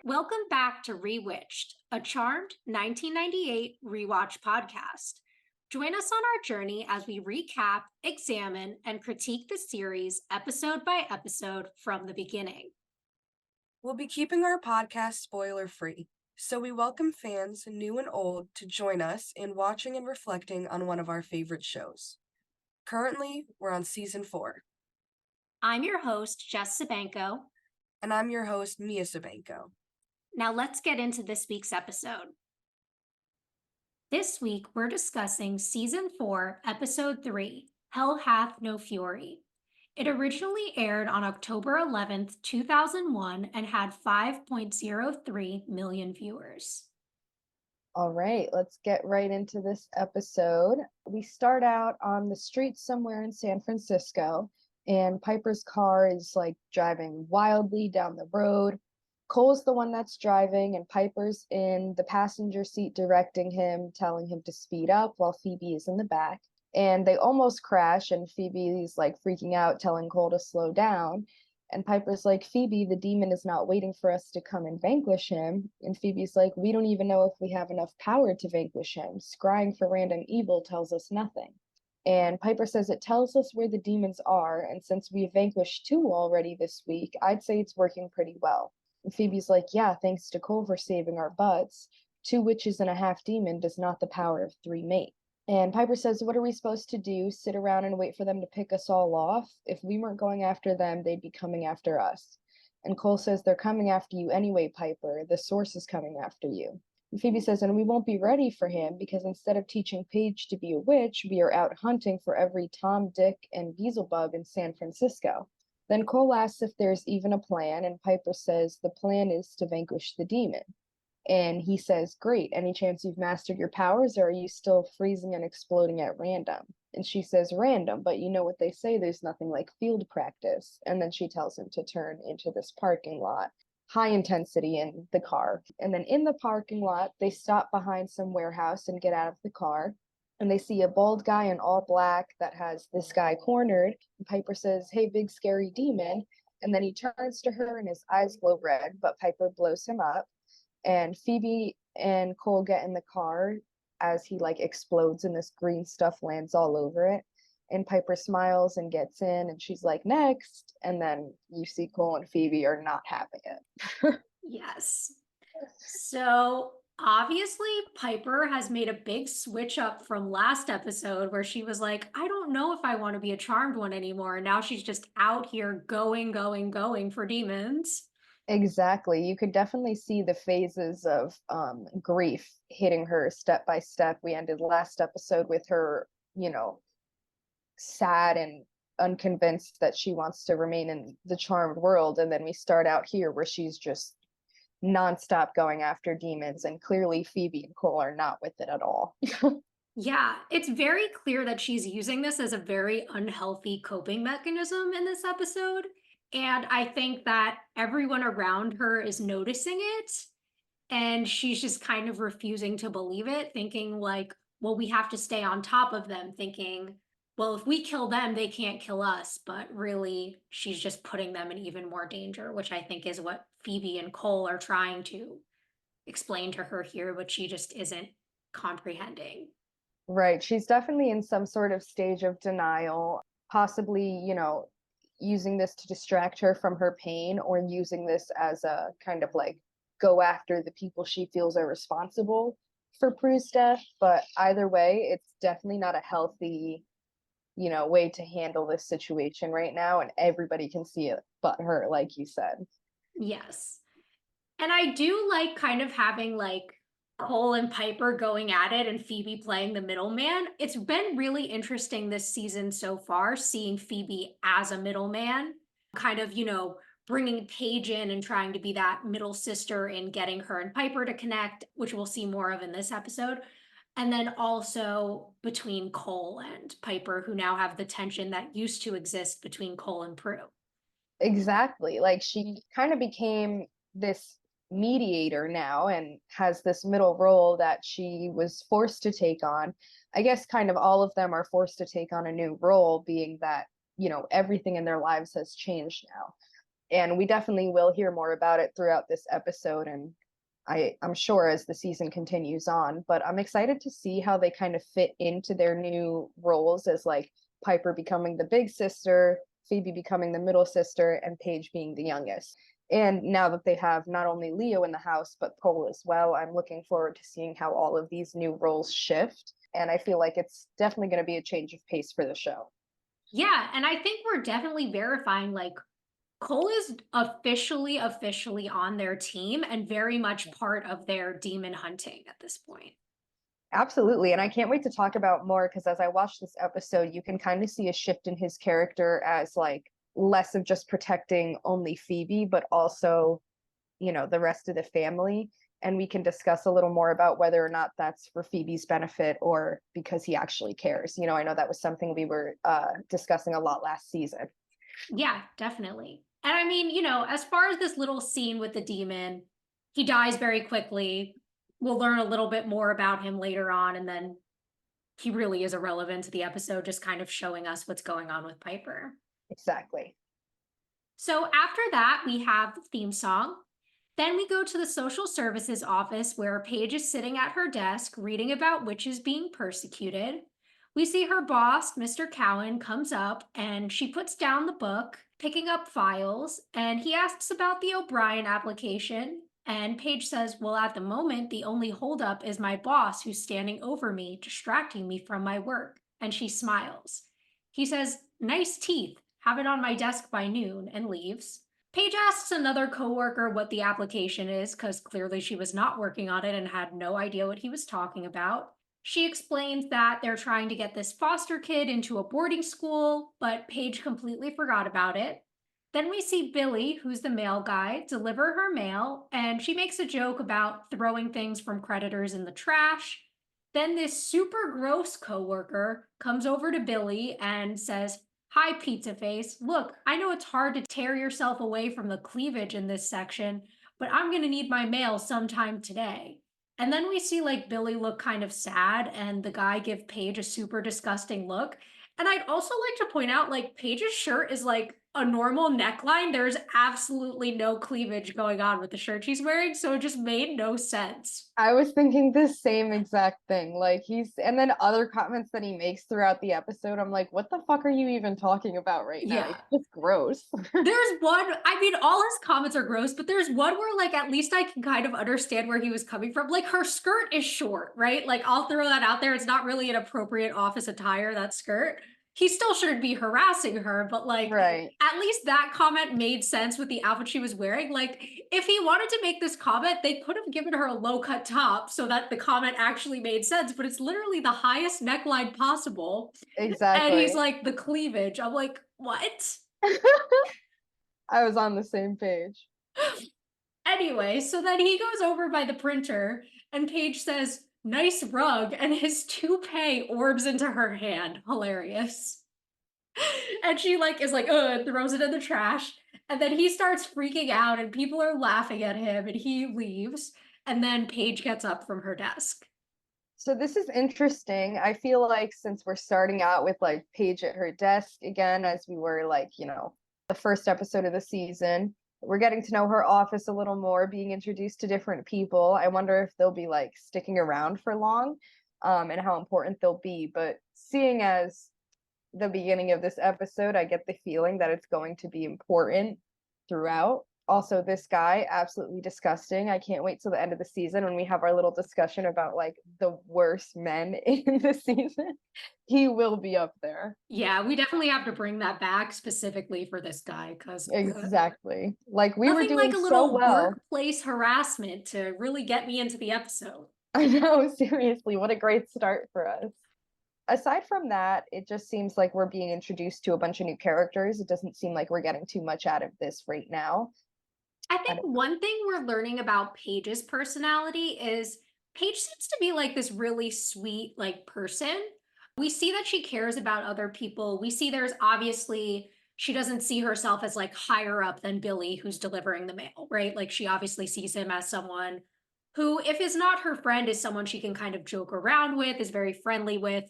Welcome back to Rewitched, a charmed 1998 rewatch podcast. Join us on our journey as we recap, examine, and critique the series episode by episode from the beginning. We'll be keeping our podcast spoiler-free, so we welcome fans, new and old, to join us in watching and reflecting on one of our favorite shows. Currently, we're on season 4, I'm your host, Jess Sabanko. and I'm your host, Mia Sabanko. Now let's get into this week's episode. This week, we're discussing Season 4, Episode 3, Hell Hath No Fury. It originally aired on October 11th, 2001, and had 5.03 million viewers. All right, let's get right into this episode. We start out on the street somewhere in San Francisco, and Piper's car is like driving wildly down the road. Cole's the one that's driving, and Piper's in the passenger seat directing him, telling him to speed up while Phoebe is in the back. And they almost crash, and Phoebe's like freaking out, telling Cole to slow down. And Piper's like, Phoebe, the demon is not waiting for us to come and vanquish him. And Phoebe's like, we don't even know if we have enough power to vanquish him. Scrying for random evil tells us nothing. And Piper says it tells us where the demons are, and since we've vanquished 2 already this week, I'd say it's working pretty well. And Phoebe's like, yeah, thanks to Cole for saving our butts. 2 witches and a half demon does not the power of 3 make. And Piper says, what are we supposed to do? Sit around and wait for them to pick us all off? If we weren't going after them, they'd be coming after us. And Cole says, they're coming after you anyway, Piper. The source is coming after you. And Phoebe says, and we won't be ready for him because instead of teaching Paige to be a witch, we are out hunting for every Tom, Dick, and Beelzebub in San Francisco. Then Cole asks if there's even a plan, and Piper says the plan is to vanquish the demon. And he says, great, any chance you've mastered your powers, or are you still freezing and exploding at random? And she says, random, but you know what they say, there's nothing like field practice. And then she tells him to turn into this parking lot. High intensity in the car. And then in the parking lot, they stop behind some warehouse and get out of the car. And they see a bald guy in all black that has this guy cornered. And Piper says, hey, big scary demon. And then he turns to her and his eyes glow red, but Piper blows him up. And Phoebe and Cole get in the car as he like explodes and this green stuff lands all over it. And Piper smiles and gets in and she's like, next. And then you see Cole and Phoebe are not having it. Yes. So obviously, Piper has made a big switch up from last episode where she was like, I don't know if I want to be a charmed one anymore. And now she's just out here going for demons. Exactly. You could definitely see the phases of grief hitting her step by step. We ended last episode with her, sad and unconvinced that she wants to remain in the charmed world. And then we start out here where she's just nonstop going after demons. And clearly Phoebe and Cole are not with it at all. Yeah, it's very clear that she's using this as a very unhealthy coping mechanism in this episode. And I think that everyone around her is noticing it. And she's just kind of refusing to believe it, thinking like, well, we have to stay on top of them, thinking, well, if we kill them, they can't kill us. But really, she's just putting them in even more danger, which I think is what Phoebe and Cole are trying to explain to her here, but she just isn't comprehending. Right. She's definitely in some sort of stage of denial, possibly, using this to distract her from her pain or using this as a kind of like go after the people she feels are responsible for Prue's death. But either way, it's definitely not a healthy, way to handle this situation right now. And everybody can see it but her, like you said. Yes. And I do like kind of having like Cole and Piper going at it and Phoebe playing the middleman. It's been really interesting this season so far, seeing Phoebe as a middleman, kind of, bringing Paige in and trying to be that middle sister and getting her and Piper to connect, which we'll see more of in this episode. And then also between Cole and Piper, who now have the tension that used to exist between Cole and Prue. Exactly. Like she kind of became this mediator now and has this middle role that she was forced to take on. I guess kind of all of them are forced to take on a new role, being that, everything in their lives has changed now. And we definitely will hear more about it throughout this episode, and I'm sure as the season continues on. But I'm excited to see how they kind of fit into their new roles as like Piper becoming the big sister, Phoebe becoming the middle sister, and Paige being the youngest. And now that they have not only Leo in the house, but Cole as well, I'm looking forward to seeing how all of these new roles shift. And I feel like it's definitely going to be a change of pace for the show. Yeah, and I think we're definitely verifying like Cole is officially on their team and very much part of their demon hunting at this point. Absolutely. And I can't wait to talk about more because as I watch this episode, you can kind of see a shift in his character as like less of just protecting only Phoebe, but also, the rest of the family. And we can discuss a little more about whether or not that's for Phoebe's benefit or because he actually cares. I know that was something we were discussing a lot last season. Yeah, definitely. And I mean, as far as this little scene with the demon, he dies very quickly. We'll learn a little bit more about him later on, and then he really is irrelevant to the episode, just kind of showing us what's going on with Piper. Exactly. So after that, we have the theme song. Then we go to the social services office where Paige is sitting at her desk reading about witches being persecuted. We see her boss, Mr. Cowan, comes up and she puts down the book, picking up files, and he asks about the O'Brien application. And Paige says, well, at the moment, the only holdup is my boss who's standing over me, distracting me from my work. And she smiles. He says, nice teeth, have it on my desk by noon, and leaves. Paige asks another coworker what the application is, because clearly she was not working on it and had no idea what he was talking about. She explains that they're trying to get this foster kid into a boarding school, but Paige completely forgot about it. Then we see Billy, who's the mail guy, deliver her mail, and she makes a joke about throwing things from creditors in the trash. Then this super gross coworker comes over to Billy and says, hi, Pizza Face. Look, I know it's hard to tear yourself away from the cleavage in this section, but I'm going to need my mail sometime today. And then we see like Billy look kind of sad and the guy give Paige a super disgusting look. And I'd also like to point out like Paige's shirt is like a normal neckline. There's absolutely no cleavage going on with the shirt she's wearing, so it just made no sense. I was thinking the same exact thing. Like and then other comments that he makes throughout the episode, I'm like, what the fuck are you even talking about right now? Yeah. It's just gross. There's one, I mean, all his comments are gross, but there's one where, like, at least I can kind of understand where he was coming from. Like, her skirt is short, right? Like, I'll throw that out there. It's not really an appropriate office attire, that skirt. He still shouldn't be harassing her, but, like, Right. at least that comment made sense with the outfit she was wearing. Like, if he wanted to make this comment, they could have given her a low cut top so that the comment actually made sense, but it's literally the highest neckline possible. And he's Exactly. like, the cleavage. I'm like, what? I was on the same page. Anyway, so then he goes over by the printer and Paige says, nice rug, and his toupee orbs into her hand. Hilarious. And she like is like, and throws it in the trash. And then he starts freaking out and people are laughing at him and he leaves. And then Paige gets up from her desk. So this is interesting. I feel like since we're starting out with like Paige at her desk again, as we were like, the first episode of the season, we're getting to know her office a little more, being introduced to different people. I wonder if they'll be like sticking around for long, and how important they'll be. But seeing as the beginning of this episode, I get the feeling that it's going to be important throughout. Also, this guy, absolutely disgusting. I can't wait till the end of the season when we have our little discussion about like the worst men in the season. He will be up there. Yeah, we definitely have to bring that back specifically for this guy because Exactly. Like we were nothing like doing a so little well. workplace harassment to really get me into the episode. I know, seriously, what a great start for us. Aside from that, it just seems like we're being introduced to a bunch of new characters. It doesn't seem like we're getting too much out of this right now. I think one thing we're learning about Paige's personality is Paige seems to be like this really sweet like person. We see that she cares about other people. We see there's obviously she doesn't see herself as like higher up than Billy who's delivering the mail, right? Like she obviously sees him as someone who if is not her friend is someone she can kind of joke around with, is very friendly with,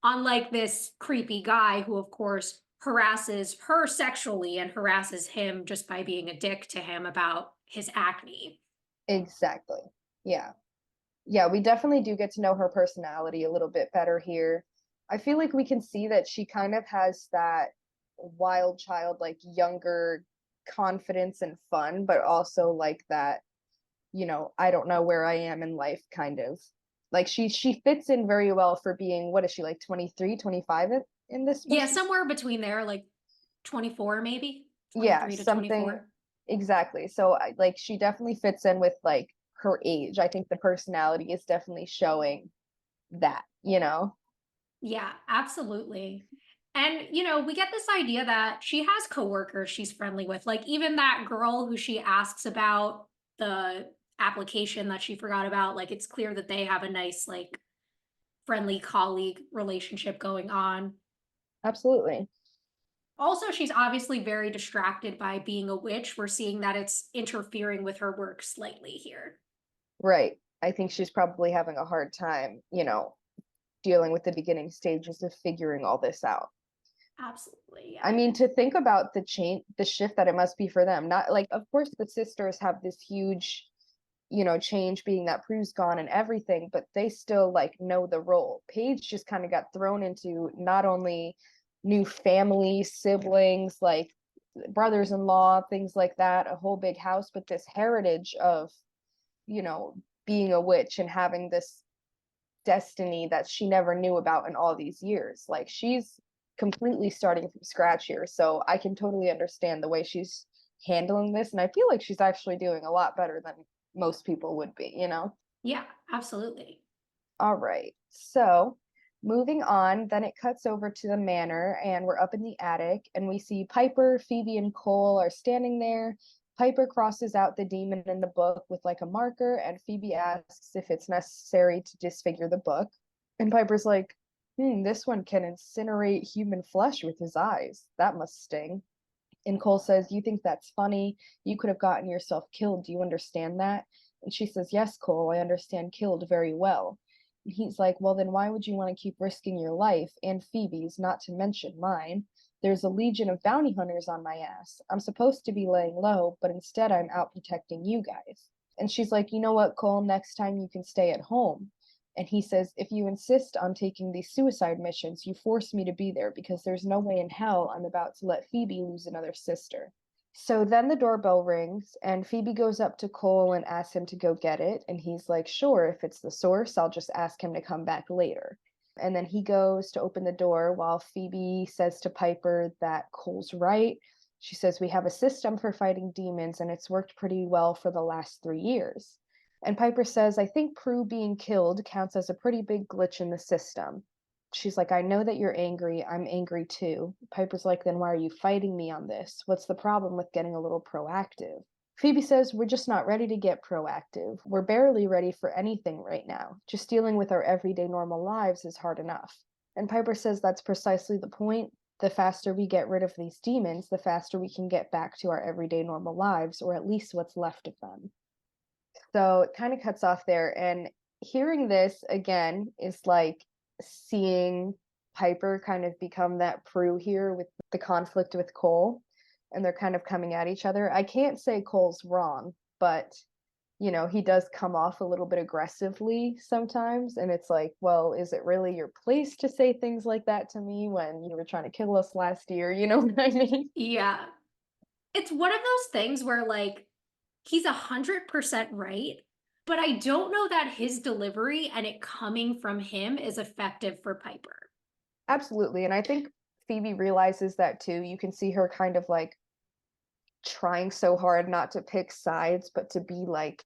unlike this creepy guy who of course harasses her sexually and harasses him just by being a dick to him about his acne. Exactly. Yeah. Yeah, we definitely do get to know her personality a little bit better here. I feel like we can see that she kind of has that wild child, like younger confidence and fun, but also like that, I don't know where I am in life kind of. Like she fits in very well for being, what is she, like 23, 25 in this Yeah, specific? somewhere between there, like 24 maybe, Yeah, 23 to something 24. exactly. So like she definitely fits in with like her age. I think the personality is definitely showing that. Yeah, absolutely. And, we get this idea that she has coworkers she's friendly with. Like, even that girl who she asks about the application that she forgot about, like, it's clear that they have a nice, like, friendly colleague relationship going on. Absolutely. Also, she's obviously very distracted by being a witch. We're seeing that it's interfering with her work slightly here. Right. I think she's probably having a hard time, dealing with the beginning stages of figuring all this out. Absolutely. I Yeah. mean, to think about the shift that it must be for them. Not like, of course, the sisters have this huge, change being that Prue's gone and everything, but they still like know the role. Paige just kind of got thrown into not only new family, siblings, like brothers-in-law, things like that, a whole big house, but this heritage of, you know, being a witch and having this destiny that she never knew about in all these years. Like she's completely starting from scratch here. So I can totally understand the way she's handling this. And I feel like she's actually doing a lot better than most people would be. Yeah, absolutely. All right. So moving on, then it cuts over to the manor, and we're up in the attic, and we see Piper, Phoebe, and Cole are standing there. Piper crosses out the demon in the book with like a marker, and Phoebe asks if it's necessary to disfigure the book. And Piper's like, this one can incinerate human flesh with his eyes. That must sting. And Cole says, "You think that's funny? You could have gotten yourself killed. Do you understand that?" And she says, "Yes, Cole, I understand killed very well." And he's like, "Well, then why would you want to keep risking your life and Phoebe's, not to mention mine? There's a legion of bounty hunters on my ass. I'm supposed to be laying low, but instead I'm out protecting you guys." And she's like, "You know what, Cole, next time you can stay at home." And he says, "If you insist on taking these suicide missions, you force me to be there because there's no way in hell I'm about to let Phoebe lose another sister." So then the doorbell rings, and Phoebe goes up to Cole and asks him to go get it. And he's like, "Sure, if it's the source, I'll just ask him to come back later." And then he goes to open the door while Phoebe says to Piper that Cole's right. She says, "We have a system for fighting demons, and it's worked pretty well for the last 3 years." And Piper says, "I think Prue being killed counts as a pretty big glitch in the system." She's like, "I know that you're angry. I'm angry too." Piper's like, "Then why are you fighting me on this? What's the problem with getting a little proactive?" Phoebe says, "We're just not ready to get proactive. We're barely ready for anything right now. Just dealing with our everyday normal lives is hard enough." And Piper says that's precisely the point. The faster we get rid of these demons, the faster we can get back to our everyday normal lives, or at least what's left of them. So it kind of cuts off there. And hearing this again is like seeing Piper kind of become that Prue here with the conflict with Cole. And they're kind of coming at each other. I can't say Cole's wrong, but he does come off a little bit aggressively sometimes. And it's like, well, is it really your place to say things like that to me when you were trying to kill us last year? You know what I mean? Yeah. It's one of those things where, like, he's 100% right, but I don't know that his delivery and it coming from him is effective for Piper. Absolutely. And I think Phoebe realizes that too. You can see her kind of like trying so hard not to pick sides, but to be like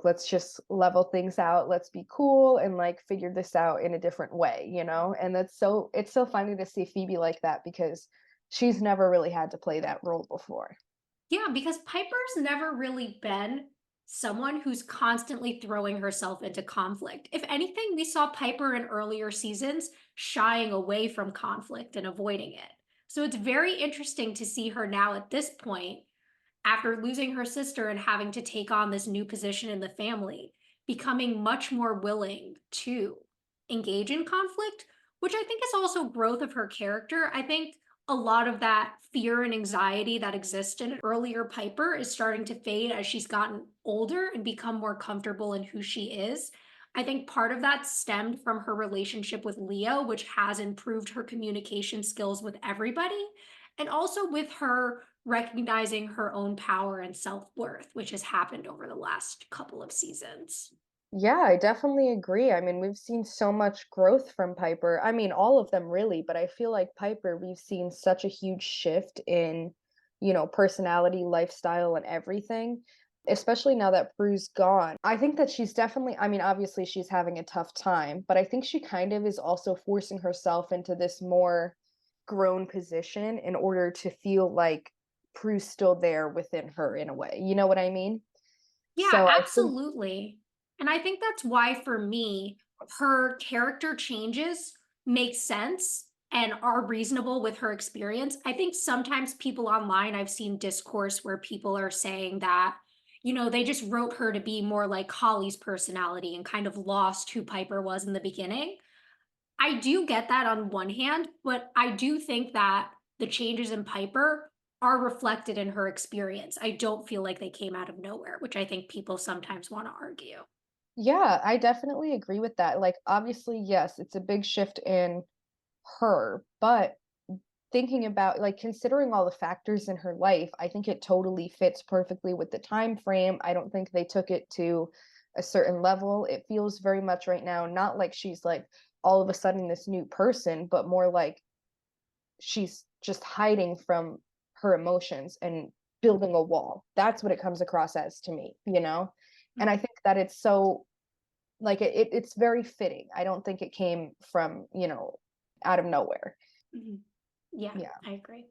let's just level things out, let's be cool and like figure this out in a different way. And it's so funny to see Phoebe like that because she's never really had to play that role before. Yeah, because Piper's never really been someone who's constantly throwing herself into conflict. If anything, we saw Piper in earlier seasons shying away from conflict and avoiding it. So it's very interesting to see her now at this point, after losing her sister and having to take on this new position in the family, becoming much more willing to engage in conflict, which I think is also growth of her character. I think a lot of that fear and anxiety that existed in earlier Piper is starting to fade as she's gotten older and become more comfortable in who she is. I think part of that stemmed from her relationship with Leo, which has improved her communication skills with everybody, and also with her recognizing her own power and self worth, which has happened over the last couple of seasons. Yeah, I definitely agree. I mean, we've seen so much growth from Piper. I mean, all of them really, but I feel like Piper, we've seen such a huge shift in, personality, lifestyle, and everything, especially now that Prue's gone. I think that she's definitely, I mean, obviously she's having a tough time, but I think she kind of is also forcing herself into this more grown position in order to feel like Prue's still there within her in a way. You know what I mean? Yeah, So I think, absolutely. And I think that's why, for me, her character changes make sense and are reasonable with her experience. I think sometimes people online, I've seen discourse where people are saying that, they just wrote her to be more like Holly's personality and kind of lost who Piper was in the beginning. I do get that on one hand, but I do think that the changes in Piper are reflected in her experience. I don't feel like they came out of nowhere, which I think people sometimes want to argue. yeah, I definitely agree with that. Like, obviously, yes, it's a big shift in her, but thinking about, like, considering all the factors in her life, I think it totally fits perfectly with the time frame. I don't think they took it to a certain level. It feels very much right now, not like she's like all of a sudden this new person, but more like she's just hiding from her emotions and building a wall. That's what it comes across as to me, you know? And I think that it's so like it's very fitting. I don't think it came from, out of nowhere. Mhm. Yeah, Yeah. I agree.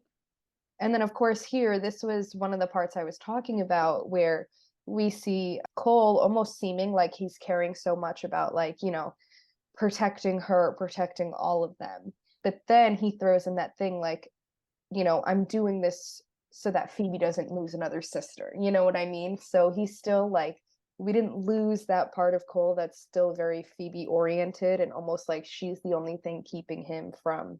And then of course here, this was one of the parts I was talking about where we see Cole almost seeming like he's caring so much about like, protecting her, protecting all of them. But then he throws in that thing like, I'm doing this so that Phoebe doesn't lose another sister. You know what I mean? So he's still like, we didn't lose that part of Cole that's still very Phoebe oriented and almost like she's the only thing keeping him from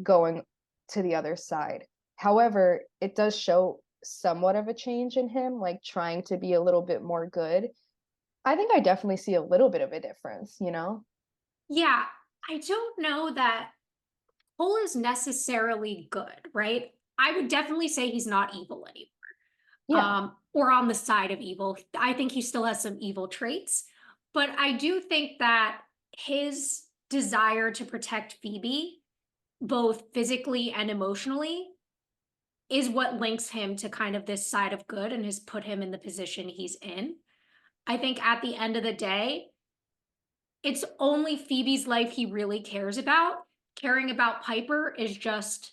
going to the other side. However, it does show somewhat of a change in him, like trying to be a little bit more good. I think I definitely see a little bit of a difference, you know? Yeah, I don't know that Cole is necessarily good, right? I would definitely say he's not evil anymore. Yeah, Or on the side of evil. I think he still has some evil traits, but I do think that his desire to protect Phoebe, both physically and emotionally, is what links him to kind of this side of good and has put him in the position he's in. I think at the end of the day, it's only Phoebe's life he really cares about. Caring about Piper is just,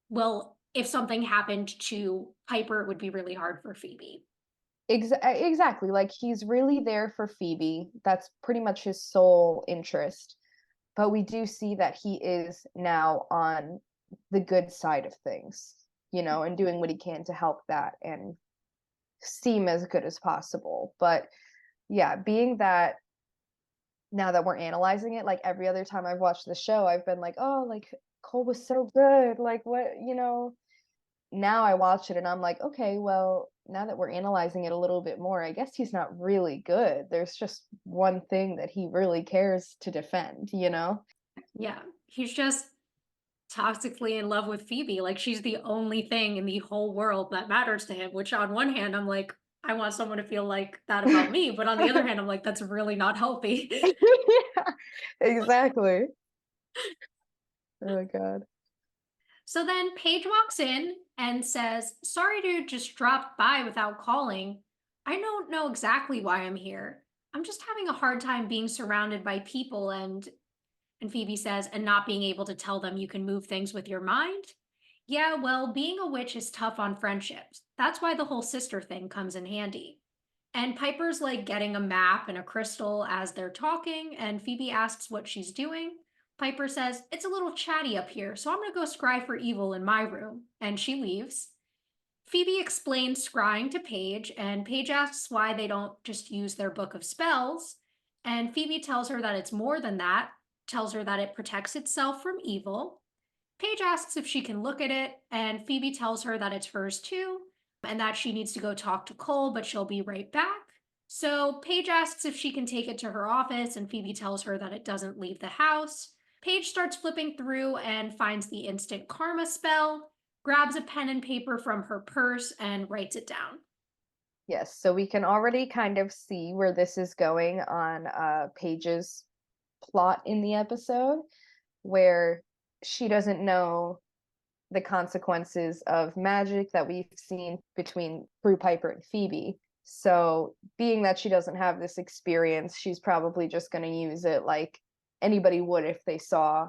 well, if something happened to Piper, it would be really hard for Phoebe. exactly. Like he's really there for Phoebe. That's pretty much his sole interest. But we do see that he is now on the good side of things, and doing what he can to help that and seem as good as possible. But yeah, being that now that we're analyzing it, like every other time I've watched the show, I've been like, oh, like Cole was so good. Like, what? Now I watch it and I'm like, okay, well, now that we're analyzing it a little bit more, I guess he's not really good. There's just one thing that he really cares to defend? Yeah, he's just toxically in love with Phoebe. Like she's the only thing in the whole world that matters to him, which on one hand, I'm like, I want someone to feel like that about me. But on the other hand, I'm like, that's really not healthy. Yeah, exactly. Oh God. So then Paige walks in and says, sorry to just drop by without calling. I don't know exactly why I'm here. I'm just having a hard time being surrounded by people and Phoebe says, and not being able to tell them you can move things with your mind. Yeah, well, being a witch is tough on friendships. That's why the whole sister thing comes in handy. And Piper's like getting a map and a crystal as they're talking, and Phoebe asks what she's doing. Piper says, it's a little chatty up here, so I'm gonna go scry for evil in my room. And she leaves. Phoebe explains scrying to Paige, and Paige asks why they don't just use their book of spells. And Phoebe tells her that it's more than that, tells her that it protects itself from evil. Paige asks if she can look at it, and Phoebe tells her that it's hers too, and that she needs to go talk to Cole, but she'll be right back. So Paige asks if she can take it to her office, and Phoebe tells her that it doesn't leave the house. Paige starts flipping through and finds the instant karma spell, grabs a pen and paper from her purse, and writes it down. Yes, so we can already kind of see where this is going on Paige's plot in the episode, where she doesn't know the consequences of magic that we've seen between Brew Piper and Phoebe. So, being that she doesn't have this experience, she's probably just going to use it like anybody would if they saw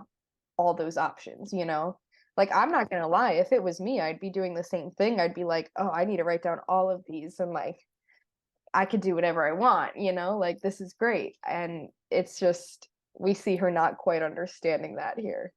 all those options, you know? Like, I'm not going to lie, if it was me, I'd be doing the same thing. I'd be like, oh, I need to write down all of these and like, I could do whatever I want, you know? Like, this is great. And it's just, we see her not quite understanding that here.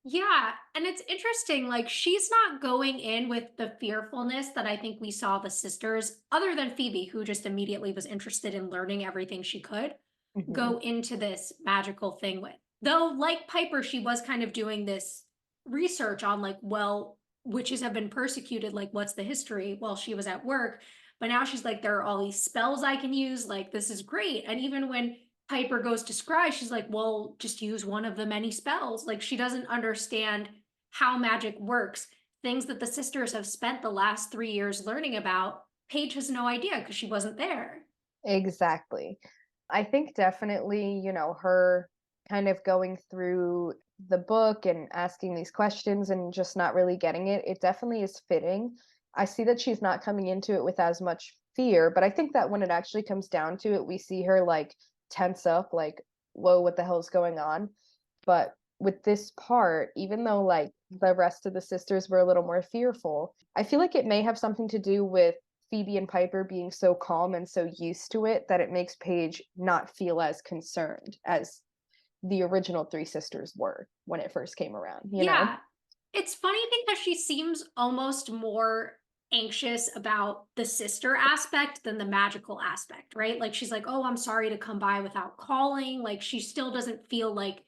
Yeah, and it's interesting, like, she's not going in with the fearfulness that I think we saw the sisters, other than Phoebe, who just immediately was interested in learning everything she could, Mhm. go into this magical thing with. Though, like Piper, she was kind of doing this research on, like, well, witches have been persecuted, like, what's the history while she was at work. But now she's like, there are all these spells I can use, like, this is great. And even when Piper goes to scry, she's like, well, just use one of the many spells. Like, she doesn't understand how magic works. Things that the sisters have spent the last 3 years learning about, Paige has no idea because she wasn't there. Exactly. I think definitely, her kind of going through the book and asking these questions and just not really getting it, it definitely is fitting. I see that she's not coming into it with as much fear, but I think that when it actually comes down to it, we see her like tense up, like, whoa, what the hell's going on? But with this part, even though like the rest of the sisters were a little more fearful, I feel like it may have something to do with Phoebe and Piper being so calm and so used to it that it makes Paige not feel as concerned as the original three sisters were when it first came around, you know? Yeah. It's funny because she seems almost more anxious about the sister aspect than the magical aspect, right? Like she's like, "Oh, I'm sorry to come by without calling." Like she still doesn't feel like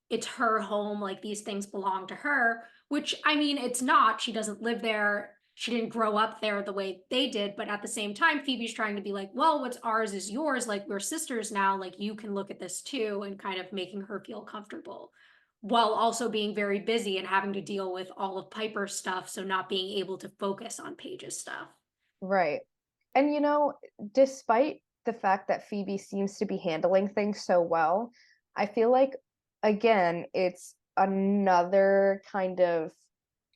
it's her home, like these things belong to her, which I mean, it's not. She doesn't live there. She didn't grow up there the way they did, but at the same time, Phoebe's trying to be like, "Well, what's ours is yours. Like we're sisters now. Like you can look at this too," and kind of making her feel comfortable while also being very busy and having to deal with all of Piper's stuff, so not being able to focus on Paige's stuff. Right. And despite the fact that Phoebe seems to be handling things so well, I feel like again, it's another kind of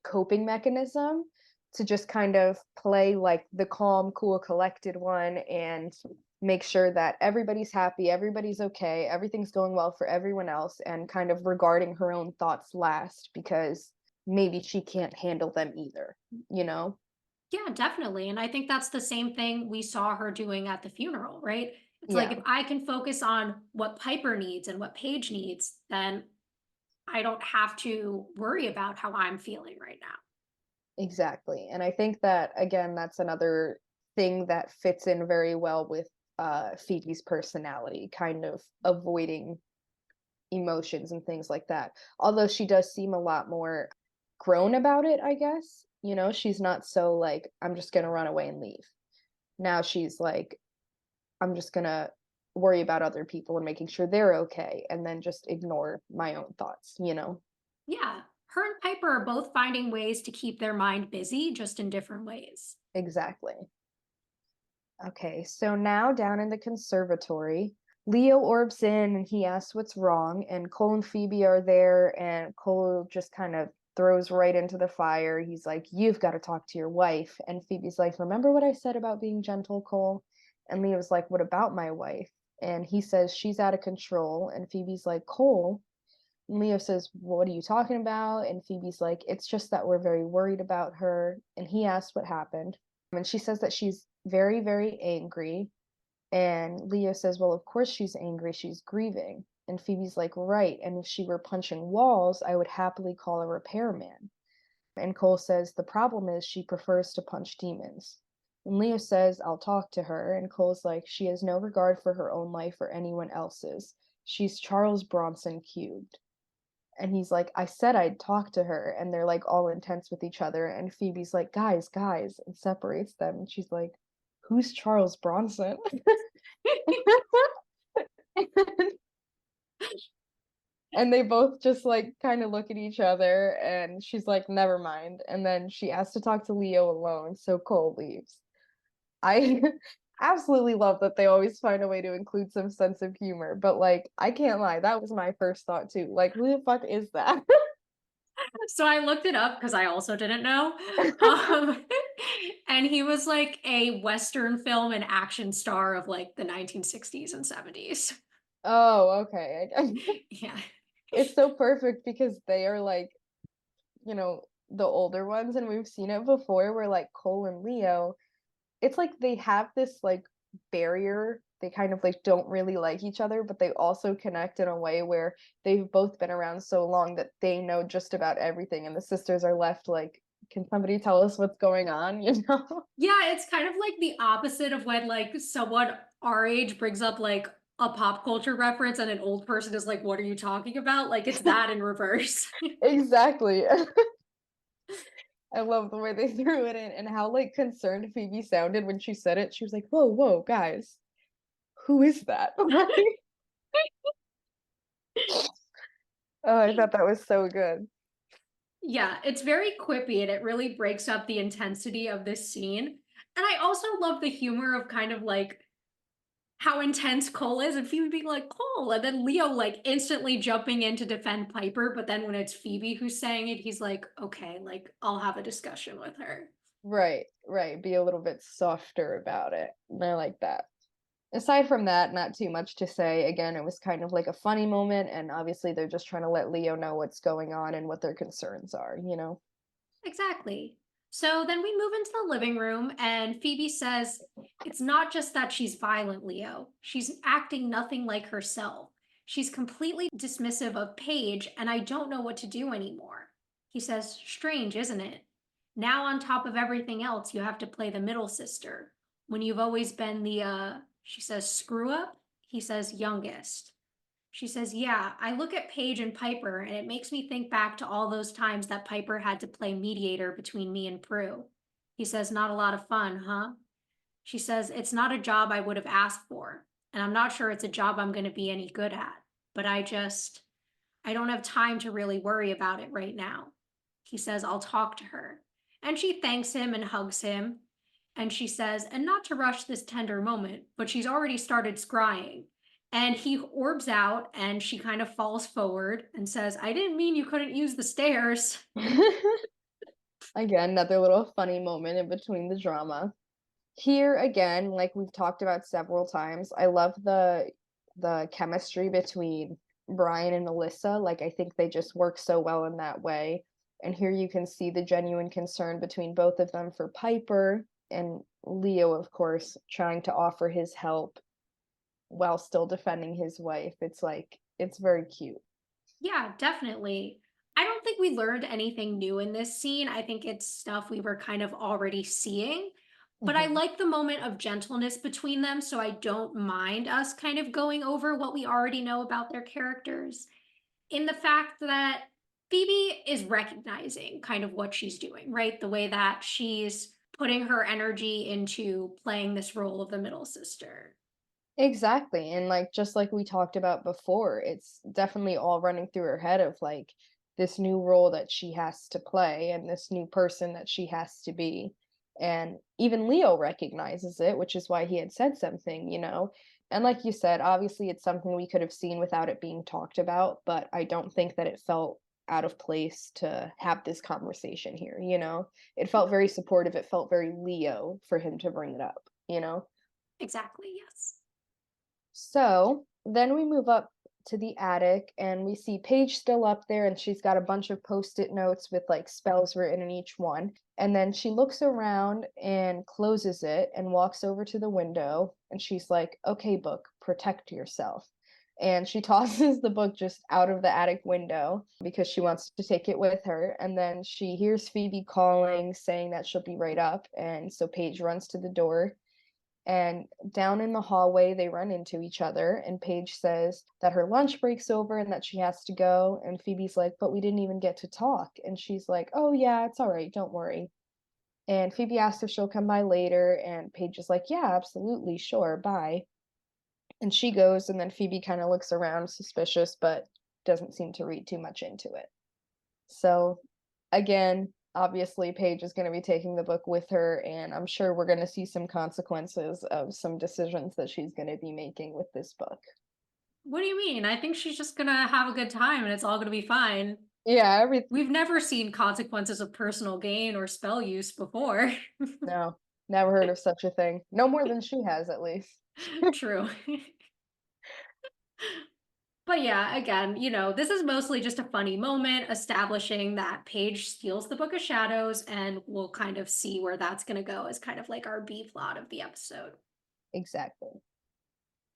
coping mechanism to just kind of play like the calm, cool, collected one and make sure that everybody's happy, everybody's okay, everything's going well for everyone else, and kind of regarding her own thoughts last because maybe she can't handle them either, you know? Yeah, definitely. And I think that's the same thing we saw her doing at the funeral, right? It's like if Yeah. I can focus on what Piper needs and what Paige needs, then I don't have to worry about how I'm feeling right now. Exactly. And I think that again, that's another thing that fits in very well with Phoebe's personality, kind of avoiding emotions and things like that. Although she does seem a lot more grown about it, I guess. She's not so like, I'm just gonna run away and leave. Now she's like, I'm just gonna worry about other people and making sure they're okay and then just ignore my own thoughts. Yeah. Her and Piper are both finding ways to keep their mind busy, just in different ways. Exactly. Okay, so now down in the conservatory, Leo orbs in and he asks what's wrong, and Cole and Phoebe are there, and Cole just kind of throws right into the fire. He's like, you've got to talk to your wife. And Phoebe's like, remember what I said about being gentle, Cole? And Leo's like, what about my wife? And he says, she's out of control. And Phoebe's like, Cole. And Leo says, what are you talking about? And Phoebe's like, it's just that we're very worried about her. And he asks what happened. And she says that she's very, very angry. And Leo says, well, of course she's angry. She's grieving. And Phoebe's like, right. And if she were punching walls, I would happily call a repairman. And Cole says, the problem is she prefers to punch demons. And Leo says, I'll talk to her. And Cole's like, she has no regard for her own life or anyone else's. She's Charles Bronson cubed. And he's like, I said I'd talk to her. And they're like all intense with each other. And Phoebe's like, guys, and separates them. And she's like, who's Charles Bronson? And they both just like kind of look at each other. And she's like, never mind. And then she asks to talk to Leo alone. So Cole leaves. I absolutely love that they always find a way to include some sense of humor. But like, I can't lie, that was my first thought too. Like, who the fuck is that? So I looked it up because I also didn't know. Um, and he was like a Western film and action star of like the 1960s and 70s. Oh, okay. Yeah. It's so perfect because they are like, the older ones, and we've seen it before where like Cole and Leo, it's like they have this like barrier. They kind of like don't really like each other, but they also connect in a way where they've both been around so long that they know just about everything, and the sisters are left like, can somebody tell us what's going on, you know? Yeah, it's kind of like the opposite of when like someone our age brings up like a pop culture reference and an old person is like, what are you talking about? Like it's that in reverse. Exactly. I love the way they threw it in and how like concerned Phoebe sounded when she said it. She was like, whoa, guys, who is that? Oh, I thought that was so good. Yeah, it's very quippy and it really breaks up the intensity of this scene. And I also love the humor of kind of like how intense Cole is and Phoebe being like, Cole, and then Leo like instantly jumping in to defend Piper. But then when it's Phoebe who's saying it, he's like, okay, like I'll have a discussion with her. Right. Be a little bit softer about it. And I like that. Aside from that, not too much to say. Again, it was kind of like a funny moment, and obviously they're just trying to let Leo know what's going on and what their concerns are, you know? Exactly. So then we move into the living room, and Phoebe says, it's not just that she's violent, Leo. She's acting nothing like herself. She's completely dismissive of Paige, and I don't know what to do anymore. He says, strange, isn't it? Now, on top of everything else, you have to play the middle sister. When you've always been the, she says, screw up? He says, youngest. She says, yeah, I look at Paige and Piper, and it makes me think back to all those times that Piper had to play mediator between me and Prue. He says, not a lot of fun, huh? She says, it's not a job I would have asked for, and I'm not sure it's a job I'm going to be any good at, but I don't have time to really worry about it right now. He says, I'll talk to her. And she thanks him and hugs him. And she says, and not to rush this tender moment, but she's already started scrying. And he orbs out and she kind of falls forward and says, I didn't mean you couldn't use the stairs. Again, another little funny moment in between the drama. Here again, like we've talked about several times, I love the chemistry between Brian and Melissa. Like I think they just work so well in that way. And here you can see the genuine concern between both of them for Piper, and Leo, of course, trying to offer his help while still defending his wife. It's like it's very cute. Yeah, definitely. I don't think we learned anything new in this scene. I think it's stuff we were kind of already seeing. But I Mhm. like the moment of gentleness between them, so I don't mind us kind of going over what we already know about their characters. In the fact that Phoebe is recognizing kind of what she's doing, right? The way that she's putting her energy into playing this role of the middle sister. Exactly. And like just like we talked about before, it's definitely all running through her head of like this new role that she has to play and this new person that she has to be. And even Leo recognizes it, which is why he had said something, you know. And like you said, obviously it's something we could have seen without it being talked about, but I don't think that it felt out of place to have this conversation here, you know. It felt very supportive. It felt very Leo for him to bring it up, you know. Exactly, yes. So then we move up to the attic and we see Paige still up there, and she's got a bunch of post-it notes with like spells written in each one. And then she looks around and closes it and walks over to the window, and she's like, okay, book, protect yourself. And she tosses the book just out of the attic window because she wants to take it with her. And then she hears Phoebe calling, saying that she'll be right up. And so Paige runs to the door, And down in the hallway, they run into each other, and Paige says that her lunch break's over and that she has to go. And Phoebe's like, but we didn't even get to talk. And she's like, oh, yeah, it's all right. Don't worry. And Phoebe asks if she'll come by later. And Paige is like, yeah, absolutely. Sure. Bye. And she goes. And then Phoebe kind of looks around suspicious, but doesn't seem to read too much into it. So again, obviously Paige is going to be taking the book with her, and I'm sure we're going to see some consequences of some decisions that she's going to be making with this book. What do you mean? I think she's just gonna have a good time and it's all gonna be fine. Yeah, We've never seen consequences of personal gain or spell use before. no, never heard of such a thing. No more than she has, at least. True. But yeah, again, this is mostly just a funny moment establishing that Paige steals the Book of Shadows, and we'll kind of see where that's going to go as kind of like our B plot of the episode. Exactly.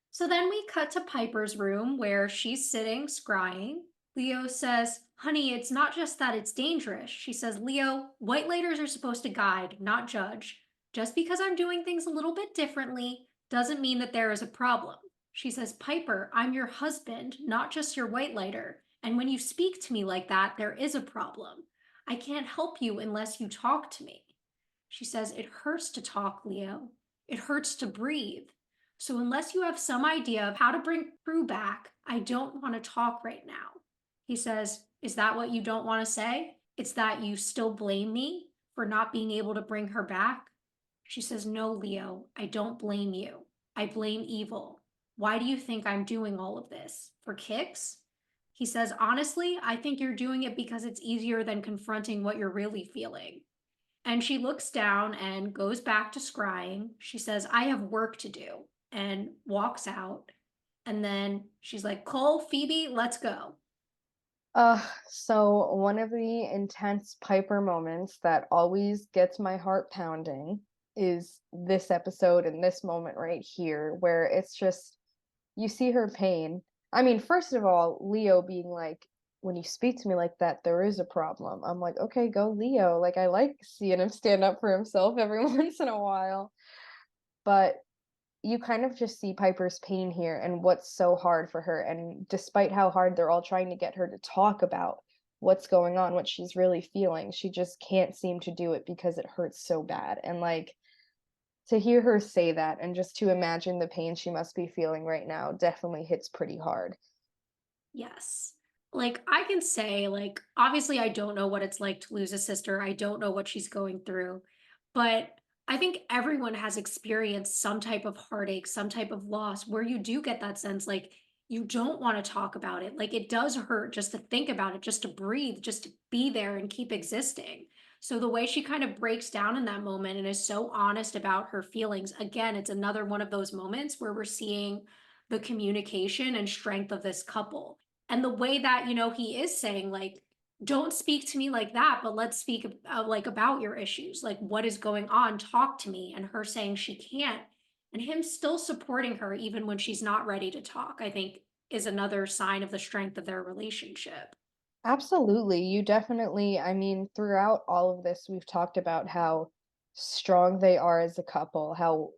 So then we cut to Piper's room where she's sitting, scrying. Leo says, honey, it's not just that it's dangerous. She says, Leo, white lighters are supposed to guide, not judge. Just because I'm doing things a little bit differently doesn't mean that there is a problem. She says, Piper, I'm your husband, not just your white lighter. And when you speak to me like that, there is a problem. I can't help you unless you talk to me. She says, it hurts to talk, Leo. It hurts to breathe. So unless you have some idea of how to bring Prue back, I don't want to talk right now. He says, is that what you don't want to say? It's that you still blame me for not being able to bring her back? She says, no, Leo, I don't blame you. I blame evil. Why do you think I'm doing all of this? For kicks? He says, honestly, I think you're doing it because it's easier than confronting what you're really feeling. And she looks down and goes back to scrying. She says, I have work to do, and walks out. And then she's like, Cole, Phoebe, let's go. So one of the intense Piper moments that always gets my heart pounding is this episode and this moment right here, where it's just, you see her pain. I mean, first of all, Leo being like, when you speak to me like that, there is a problem. I'm like, okay, go Leo. Like, I like seeing him stand up for himself every once in a while. But you kind of just see Piper's pain here and what's so hard for her. And despite how hard they're all trying to get her to talk about what's going on, what she's really feeling, she just can't seem to do it because it hurts so bad. And like, to hear her say that and just to imagine the pain she must be feeling right now definitely hits pretty hard. Yes. Like, I can say, like, obviously, I don't know what it's like to lose a sister. I don't know what she's going through. But I think everyone has experienced some type of heartache, some type of loss where you do get that sense like you don't want to talk about it. Like, it does hurt just to think about it, just to breathe, just to be there and keep existing. So, the way she kind of breaks down in that moment and is so honest about her feelings, again, it's another one of those moments where we're seeing the communication and strength of this couple. And the way that, he is saying, like, don't speak to me like that, but let's speak like about your issues. Like, what is going on? Talk to me. And her saying she can't, and him still supporting her even when she's not ready to talk, I think is another sign of the strength of their relationship. Absolutely. You definitely, I mean, throughout all of this, we've talked about how strong they are as a couple, how,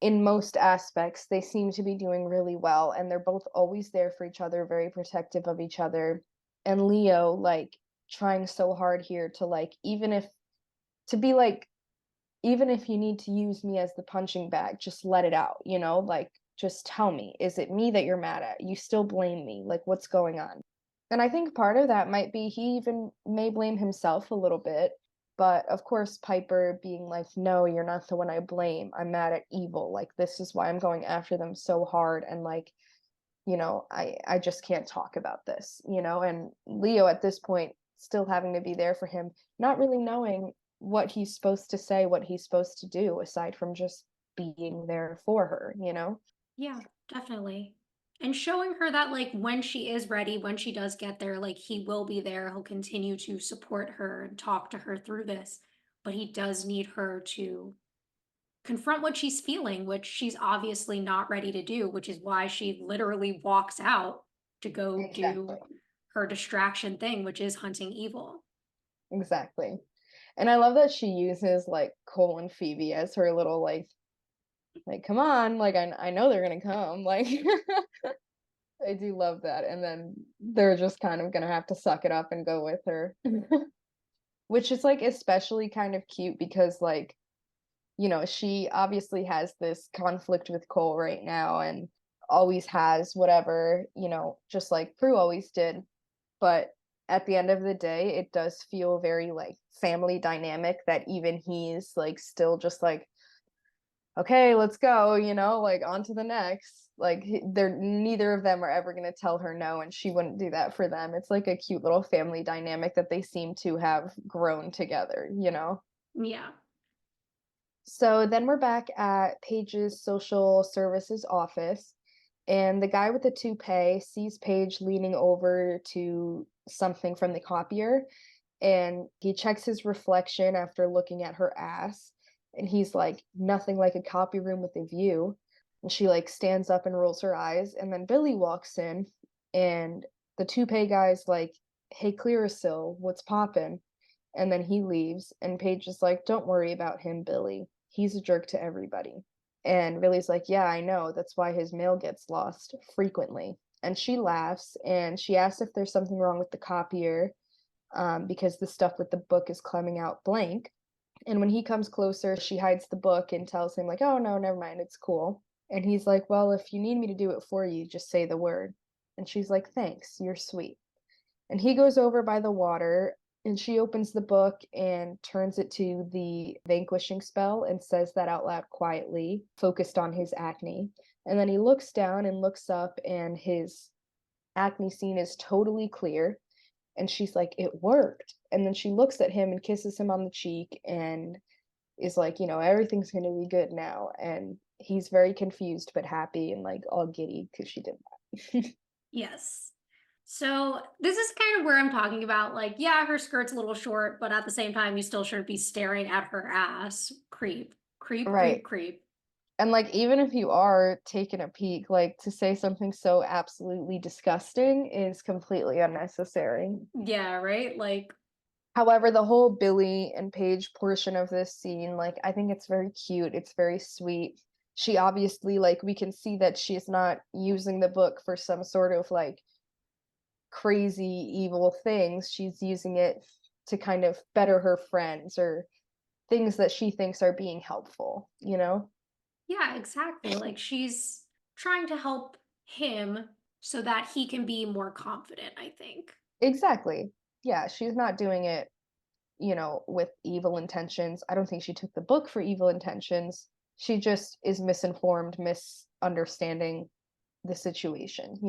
in most aspects, they seem to be doing really well, and they're both always there for each other, very protective of each other. And Leo, like, trying so hard here to, like, to be like, even if you need to use me as the punching bag, just let it out, like, just tell me, is it me that you're mad at? You still blame me. Like, what's going on? And I think part of that might be he even may blame himself a little bit. But of course, Piper being like, no, you're not the one I blame. I'm mad at evil. Like, this is why I'm going after them so hard. And like, I just can't talk about this, and Leo at this point still having to be there for him, not really knowing what he's supposed to say, what he's supposed to do, aside from just being there for her. Yeah, definitely. And showing her that, like, when she is ready, when she does get there, like, he will be there. He'll continue to support her and talk to her through this. But he does need her to confront what she's feeling, which she's obviously not ready to do, which is why she literally walks out to go Exactly. do her distraction thing, which is hunting evil. Exactly. And I love that she uses like Cole and Phoebe as her little like Like, come on, like I know they're gonna come. Like I do love that. And then they're just kind of gonna have to suck it up and go with her. Which is like especially kind of cute because like, she obviously has this conflict with Cole right now and always has whatever, just like Prue always did. But at the end of the day, it does feel very like family dynamic that even he's like still just like, okay, let's go, like on to the next. Like they're neither of them are ever going to tell her no, and she wouldn't do that for them. It's like a cute little family dynamic that they seem to have grown together. Yeah. So then we're back at Paige's social services office, and the guy with the toupee sees Paige leaning over to something from the copier, and he checks his reflection after looking at her ass, and he's like, nothing like a copy room with a view. And she like stands up and rolls her eyes, and then Billy walks in, and the toupee guy's like, hey, Clearasil, what's poppin'? And then he leaves, and Paige is like, don't worry about him, Billy. He's a jerk to everybody. And Billy's like, yeah, I know. That's why his mail gets lost frequently. And she laughs, and she asks if there's something wrong with the copier, because the stuff with the book is coming out blank. And when he comes closer, she hides the book and tells him, like, oh, no, never mind. It's cool. And he's like, well, if you need me to do it for you, just say the word. And she's like, thanks. You're sweet. And he goes over by the water, and she opens the book and turns it to the vanquishing spell and says that out loud quietly, focused on his acne. And then he looks down and looks up, and his acne scene is totally clear. And she's like, it worked. And then she looks at him and kisses him on the cheek and is like, everything's going to be good now. And he's very confused but happy and like all giddy because she did that. Yes. So this is kind of where I'm talking about, like, yeah, her skirt's a little short, but at the same time, you still shouldn't be staring at her ass. Creep, creep, creep, Right. creep. And like even if you are taking a peek, like to say something so absolutely disgusting is completely unnecessary. Yeah, right? Like, However, the whole Billy and Paige portion of this scene, like I think it's very cute, it's very sweet. She obviously like we can see that she's not using the book for some sort of like crazy evil things. She's using it to kind of better her friends or things that she thinks are being helpful? yeah, exactly. Like, she's trying to help him so that he can be more confident, I think. Exactly. Yeah, she's not doing it, with evil intentions. I don't think she took the book for evil intentions. She just is misinformed, misunderstanding the situation?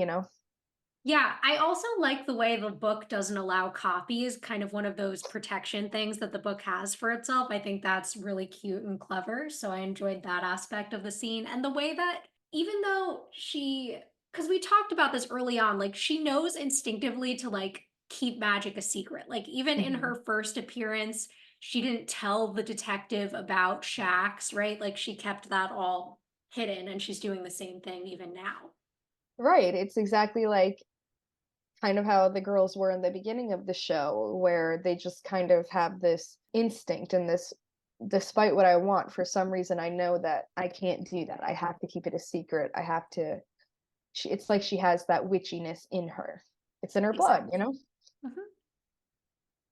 Yeah, I also like the way the book doesn't allow copies, kind of one of those protection things that the book has for itself. I think that's really cute and clever. So I enjoyed that aspect of the scene. And the way that, even though because we talked about this early on, like she knows instinctively to like keep magic a secret. Like even in Mhm. her first appearance, she didn't tell the detective about Shax, right? Like she kept that all hidden, and she's doing the same thing even now. Right. It's exactly like kind of how the girls were in the beginning of the show, where they just kind of have this instinct and this, despite what I want, for some reason, I know that I can't do that. I have to keep it a secret. I have to, it's like she has that witchiness in her. It's in her blood? Exactly. Mhm.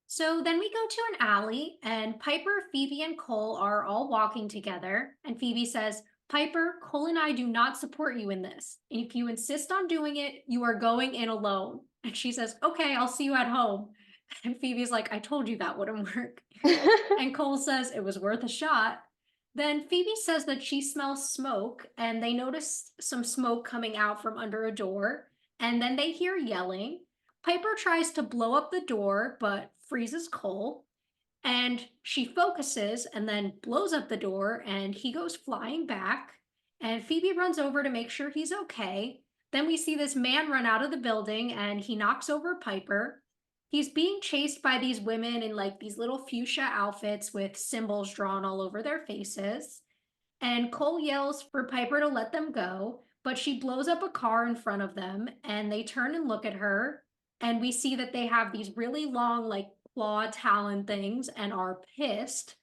So then we go to an alley, and Piper, Phoebe, and Cole are all walking together. And Phoebe says, Piper, Cole and I do not support you in this. If you insist on doing it, you are going in alone. And she says, okay, I'll see you at home. And Phoebe's like, I told you that wouldn't work. And Cole says it was worth a shot. Then Phoebe says that she smells smoke, and they notice some smoke coming out from under a door. And then they hear yelling. Piper tries to blow up the door, but freezes Cole. And she focuses and then blows up the door, and he goes flying back. And Phoebe runs over to make sure he's okay. Then we see this man run out of the building, and he knocks over Piper. He's being chased by these women in like these little fuchsia outfits with symbols drawn all over their faces. And Cole yells for Piper to let them go, but she blows up a car in front of them, and they turn and look at her. And we see that they have these really long, like claw talon things and are pissed.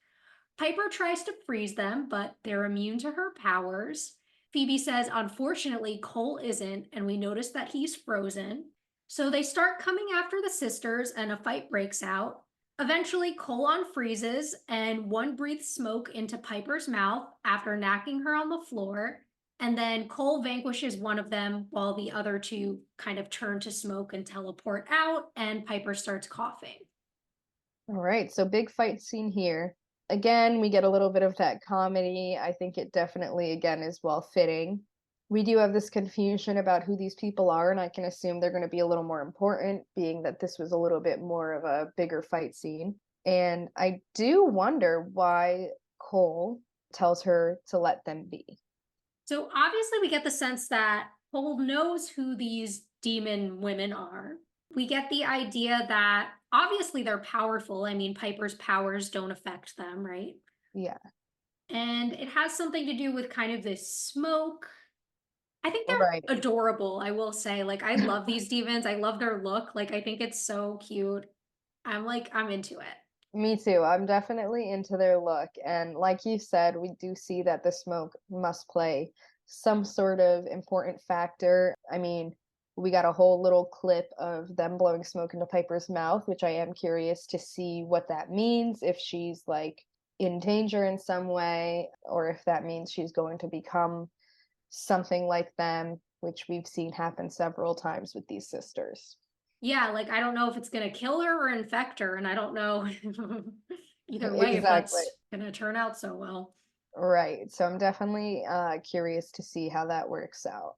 Piper tries to freeze them, but they're immune to her powers. Phoebe says, unfortunately, Cole isn't, and we notice that he's frozen. So they start coming after the sisters, and a fight breaks out. Eventually, Cole unfreezes, and one breathes smoke into Piper's mouth after knocking her on the floor. And then Cole vanquishes one of them while the other two kind of turn to smoke and teleport out, and Piper starts coughing. All right, so big fight scene here. Again, we get a little bit of that comedy. I think it definitely, again, is well fitting. We do have this confusion about who these people are, and I can assume they're going to be a little more important, being that this was a little bit more of a bigger fight scene. And I do wonder why Cole tells her to let them be. So obviously, we get the sense that Cole knows who these demon women are. We get the idea that obviously they're powerful. I mean, Piper's powers don't affect them, right? Yeah, And it has something to do with kind of this smoke. I think right. they're adorable, I will say. Like, I love these demons. I love their look. Like, I think it's so cute. I'm into it. Me too. I'm definitely into their look. And like you said, we do see that the smoke must play some sort of important factor. I mean, we got a whole little clip of them blowing smoke into Piper's mouth, which I am curious to see what that means, if she's like in danger in some way, or if that means she's going to become something like them, which we've seen happen several times with these sisters. Yeah, like, I don't know if it's gonna kill her or infect her, and I don't know either way if Exactly. that's gonna turn out so well. Right. So I'm definitely curious to see how that works out.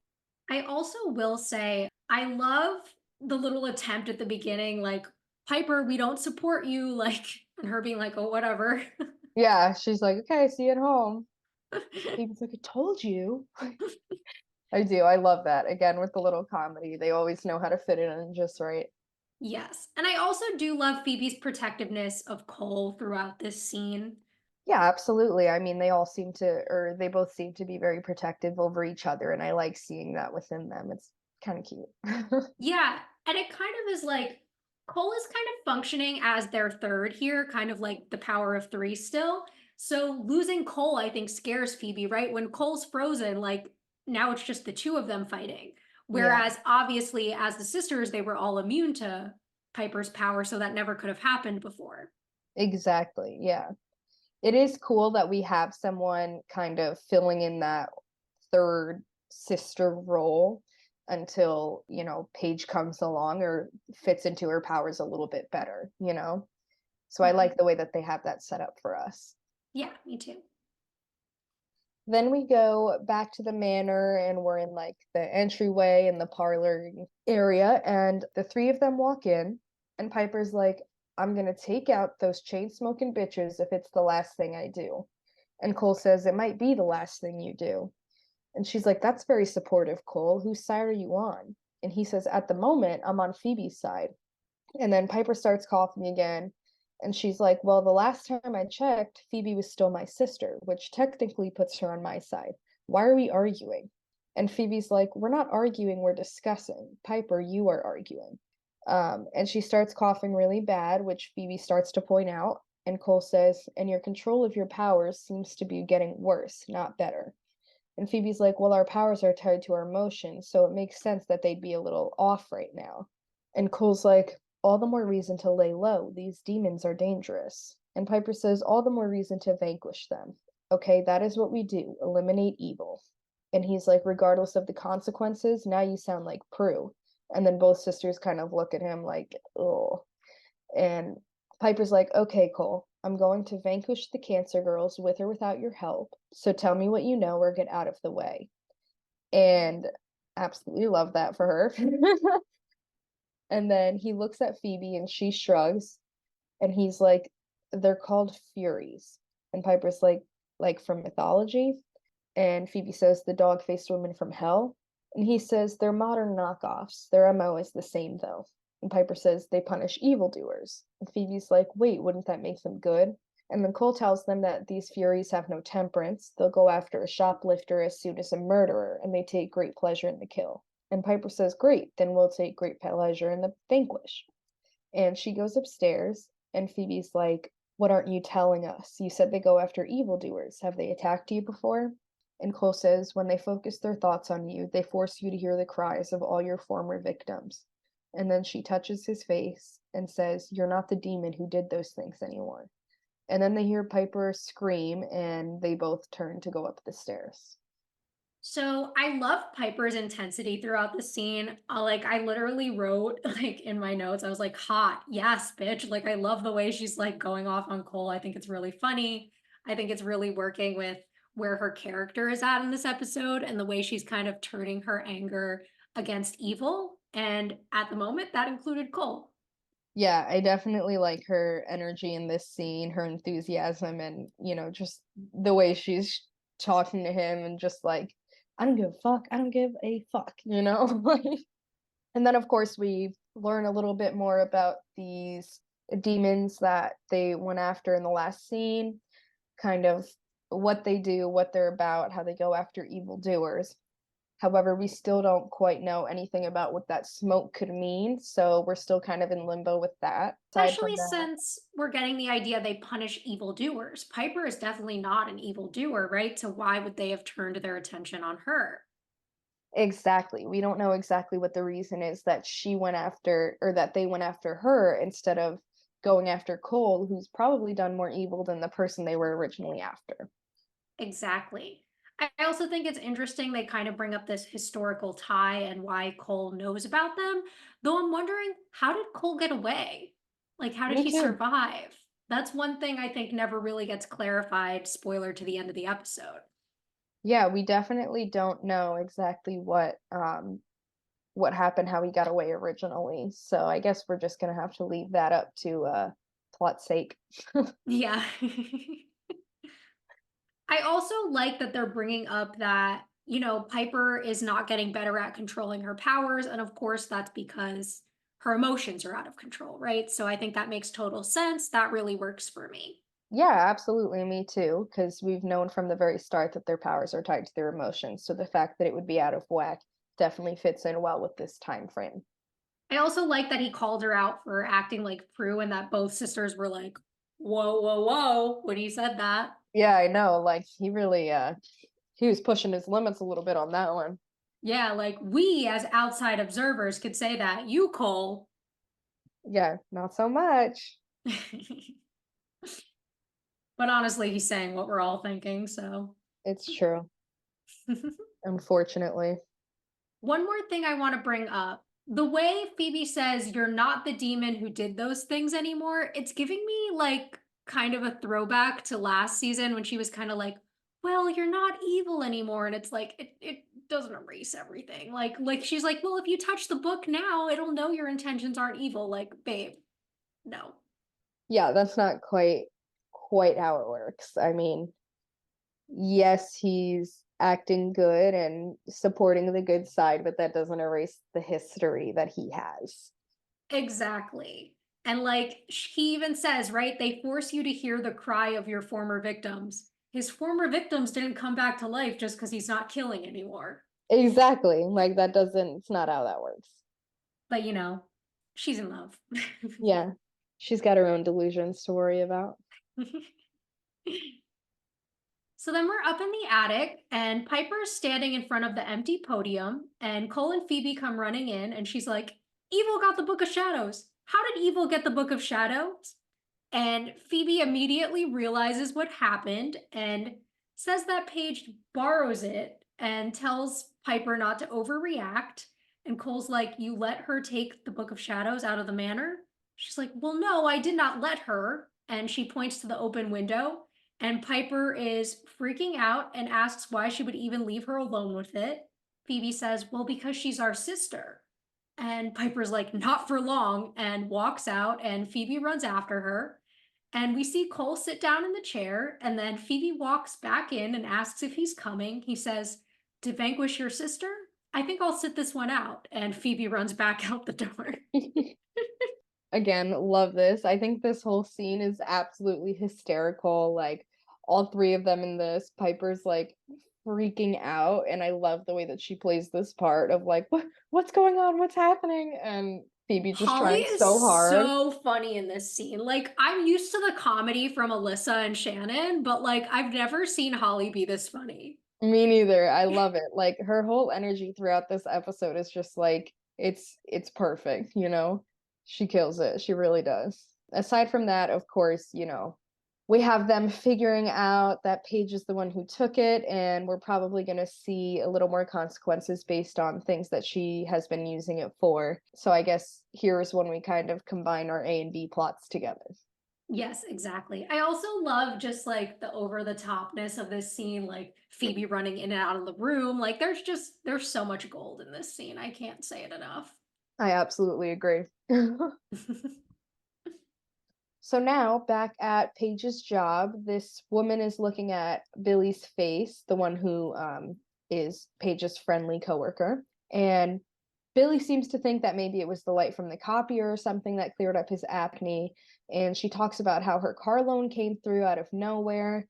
I also will say I love the little attempt at the beginning, like, "Piper, we don't support you," like, and her being like, "Oh, whatever." Yeah, she's like, okay, see you at home. Phoebe's like, I told you. I do. I love that. Again, with the little comedy, they always know how to fit it in just right. Yes, and I also do love Phoebe's protectiveness of Cole throughout this scene. Yeah, absolutely. I mean, they all seem to, or they both seem to be very protective over each other, and I like seeing that within them. It's kind of cute. Yeah, and it kind of is like Cole is kind of functioning as their third here, kind of like the power of three still. So losing Cole, I think, scares Phoebe, right? When Cole's frozen, like now it's just the two of them fighting. Yeah, Whereas obviously, as the sisters, they were all immune to Piper's power, so that never could have happened before. exactly. Yeah. It is cool that we have someone kind of filling in that third sister role until, Paige comes along or fits into her powers a little bit better. So I Mhm. like the way that they have that set up for us. Yeah, me too. Then we go back to the manor and we're in like the entryway and the parlor area, and the three of them walk in, and Piper's like, I'm gonna take out those chain smoking bitches if it's the last thing I do. And Cole says, it might be the last thing you do. And she's like, that's very supportive, Cole. Whose side are you on? And he says, at the moment, I'm on Phoebe's side. And then Piper starts coughing again. And she's like, well, the last time I checked, Phoebe was still my sister, which technically puts her on my side. Why are we arguing? And Phoebe's like, we're not arguing, we're discussing. Piper, you are arguing. And she starts coughing really bad, which Phoebe starts to point out. And Cole says, and your control of your powers seems to be getting worse, not better. And Phoebe's like, well, our powers are tied to our emotions, so it makes sense that they'd be a little off right now. And Cole's like, all the more reason to lay low. These demons are dangerous. And Piper says, all the more reason to vanquish them. Okay, that is what we do, eliminate evil. And he's like, regardless of the consequences, now you sound like Prue. And then both sisters kind of look at him like, oh. And Piper's like, okay, Cole, I'm going to vanquish the Cancer Girls with or without your help. So tell me what you know or get out of the way. And absolutely love that for her. And then he looks at Phoebe and she shrugs and he's like, they're called Furies. And Piper's like from mythology. And Phoebe says, the dog faced women from hell. And he says, they're modern knockoffs. Their MO is the same, though. And Piper says, they punish evildoers. And Phoebe's like, wait, wouldn't that make them good? And then Cole tells them that these Furies have no temperance. They'll go after a shoplifter as soon as a murderer, and they take great pleasure in the kill. And Piper says, great, then we'll take great pleasure in the vanquish. And she goes upstairs, and Phoebe's like, What aren't you telling us? You said they go after evildoers. Have they attacked you before? And Cole says, when they focus their thoughts on you, they force you to hear the cries of all your former victims. And then she touches his face and says, you're not the demon who did those things anymore. And then they hear Piper scream, and they both turn to go up the stairs. So I love Piper's intensity throughout the scene. Like I literally wrote like in my notes, I was like, hot, yes, bitch. Like I love the way she's like going off on Cole. I think it's really funny. I think it's really working with where her character is at in this episode and the way she's kind of turning her anger against evil. And at the moment, that included Cole. Yeah, I definitely like her energy in this scene, her enthusiasm, and, just the way she's talking to him and just like, I don't give a fuck. I don't give a fuck, Like, and then, of course, we learn a little bit more about these demons that they went after in the last scene, kind of what they do, what they're about, how they go after evildoers. However, we still don't quite know anything about what that smoke could mean, so we're still kind of in limbo with that. Aside from Especially that, since we're getting the idea they punish evildoers. Piper is definitely not an evildoer, right? So why would they have turned their attention on her? exactly, we don't know exactly what the reason is that she went after, or that they went after her instead of going after Cole, who's probably done more evil than the person they were originally after. Exactly. I also think it's interesting they kind of bring up this historical tie and why Cole knows about them. Though I'm wondering, how did Cole get away? Like, how did Me he too. survive? That's one thing I think never really gets clarified, spoiler to the end of the episode. Yeah, we definitely don't know exactly what happened, how he got away originally. So I guess we're just gonna have to leave that up to plot's sake. Yeah. I also like that they're bringing up that, Piper is not getting better at controlling her powers. And of course, that's because her emotions are out of control, right? So I think that makes total sense. That really works for me. Yeah, absolutely, me too, because we've known from the very start that their powers are tied to their emotions. So the fact that it would be out of whack definitely fits in well with this time frame. I also like that he called her out for acting like Prue and that both sisters were like, whoa, whoa, whoa, when he said that. Yeah, I know. Like he really he was pushing his limits a little bit on that one. Yeah, like we as outside observers could say that. You, Cole. Yeah, not so much. But honestly, he's saying what we're all thinking, so. It's true, unfortunately. One more thing I want to bring up. The way Phoebe says you're not the demon who did those things anymore, it's giving me like kind of a throwback to last season when she was kind of like, well, you're not evil anymore. And it's like it doesn't erase everything. Like she's like, well, if you touch the book now, it'll know your intentions aren't evil. Like, babe, no. Yeah, that's not quite how it works. I mean, yes, he's acting good and supporting the good side, but that doesn't erase the history that he has. Exactly. And like he even says, right, they force you to hear the cry of your former victims. His former victims didn't come back to life just because he's not killing anymore. Exactly. Like that doesn't, it's not how that works. But she's in love. Yeah. She's got her own delusions to worry about. So then we're up in the attic, and Piper's standing in front of the empty podium, and Cole and Phoebe come running in, and she's like, Evil got the Book of Shadows. How did Evil get the Book of Shadows? And Phoebe immediately realizes what happened and says that Paige borrows it and tells Piper not to overreact. And Cole's like, You let her take the Book of Shadows out of the manor? She's like, Well, no, I did not let her. And she points to the open window. And Piper is freaking out and asks why she would even leave her alone with it. Phoebe says, Well, because she's our sister. And Piper's like, Not for long, and walks out, and Phoebe runs after her. And we see Cole sit down in the chair, and then Phoebe walks back in and asks if he's coming. He says, To vanquish your sister? I think I'll sit this one out. And Phoebe runs back out the door. Again, love this. I think this whole scene is absolutely hysterical. Like all three of them in this, Piper's like freaking out, and I love the way that she plays this part of like, what's going on? What's happening? And Phoebe just Holly trying so is hard. so funny in this scene. Like, I'm used to the comedy from Alyssa and Shannon, but like, I've never seen Holly be this funny. Me neither. I love it. Like her whole energy throughout this episode is just like it's perfect, you know? She kills it. She really does. Aside from that, of course, you know, we have them figuring out that Paige is the one who took it, and we're probably going to see a little more consequences based on things that she has been using it for. So I guess here's when we kind of combine our A and B plots together. Yes, exactly. I also love just like the over the topness of this scene, like Phoebe running in and out of the room. Like, there's so much gold in this scene. I can't say it enough. I absolutely agree. So now, back at Paige's job, this woman is looking at Billy's face, the one who is Paige's friendly coworker. And Billy seems to think that maybe it was the light from the copier or something that cleared up his acne. And she talks about how her car loan came through out of nowhere.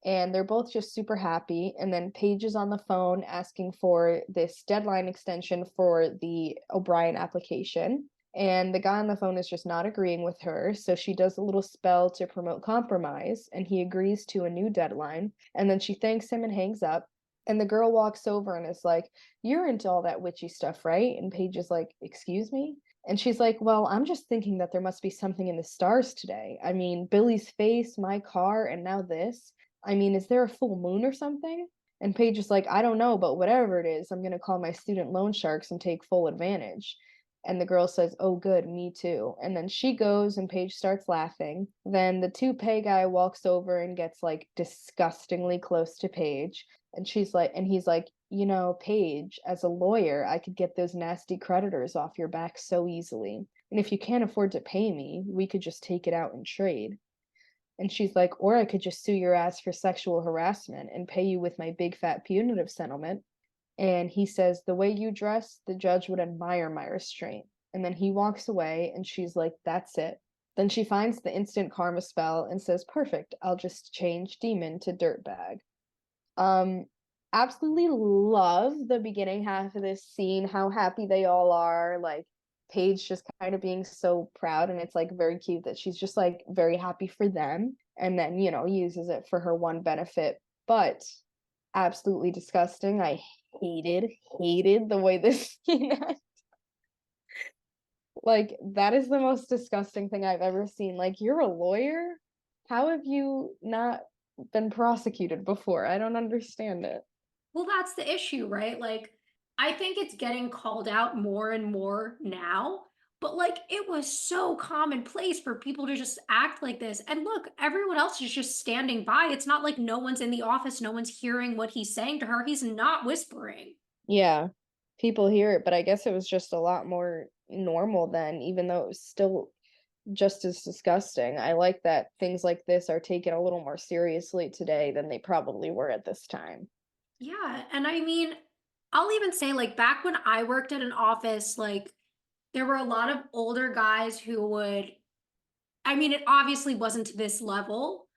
And they're both just super happy. And then Paige is on the phone asking for this deadline extension for the O'Brien application. And the guy on the phone is just not agreeing with her. So she does a little spell to promote compromise, and he agrees to a new deadline. And then she thanks him and hangs up. And the girl walks over and is like, "You're into all that witchy stuff, right?" And Paige is like, "Excuse me?" And she's like, "Well, I'm just thinking that there must be something in the stars today. I mean, Billy's face, my car, and now this. I mean, is there a full moon or something?" And Paige is like, "I don't know, but whatever it is, I'm going to call my student loan sharks and take full advantage." And the girl says, "Oh, good, me too." And then she goes and Paige starts laughing. Then the toupee guy walks over and gets like disgustingly close to Paige. And he's like, "You know, Paige, as a lawyer, I could get those nasty creditors off your back so easily. And if you can't afford to pay me, we could just take it out in trade." And she's like, "Or I could just sue your ass for sexual harassment and pay you with my big fat punitive settlement." And he says, "The way you dress, the judge would admire my restraint." And then he walks away, and she's like, "That's it." Then she finds the instant karma spell and says, "Perfect, I'll just change demon to dirtbag." Um, Absolutely love the beginning half of this scene, how happy they all are. Like, Paige just kind of being so proud, and it's like very cute that she's just like very happy for them, and then, you know, uses it for her one benefit. But absolutely disgusting. I hated the way this scene ends. Like, that is the most disgusting thing I've ever seen. Like, you're a lawyer? How have you not been prosecuted before? I don't understand it. Well, that's the issue, right? Like, I think it's getting called out more and more now, but like, it was so commonplace for people to just act like this. And look, everyone else is just standing by. It's not like no one's in the office, no one's hearing what he's saying to her. He's not whispering. Yeah, people hear it, but I guess it was just a lot more normal then, even though it was still just as disgusting. I like that things like this are taken a little more seriously today than they probably were at this time. Yeah. And I mean, I'll even say, like, back when I worked at an office, like, there were a lot of older guys who would, I mean, it obviously wasn't to this level,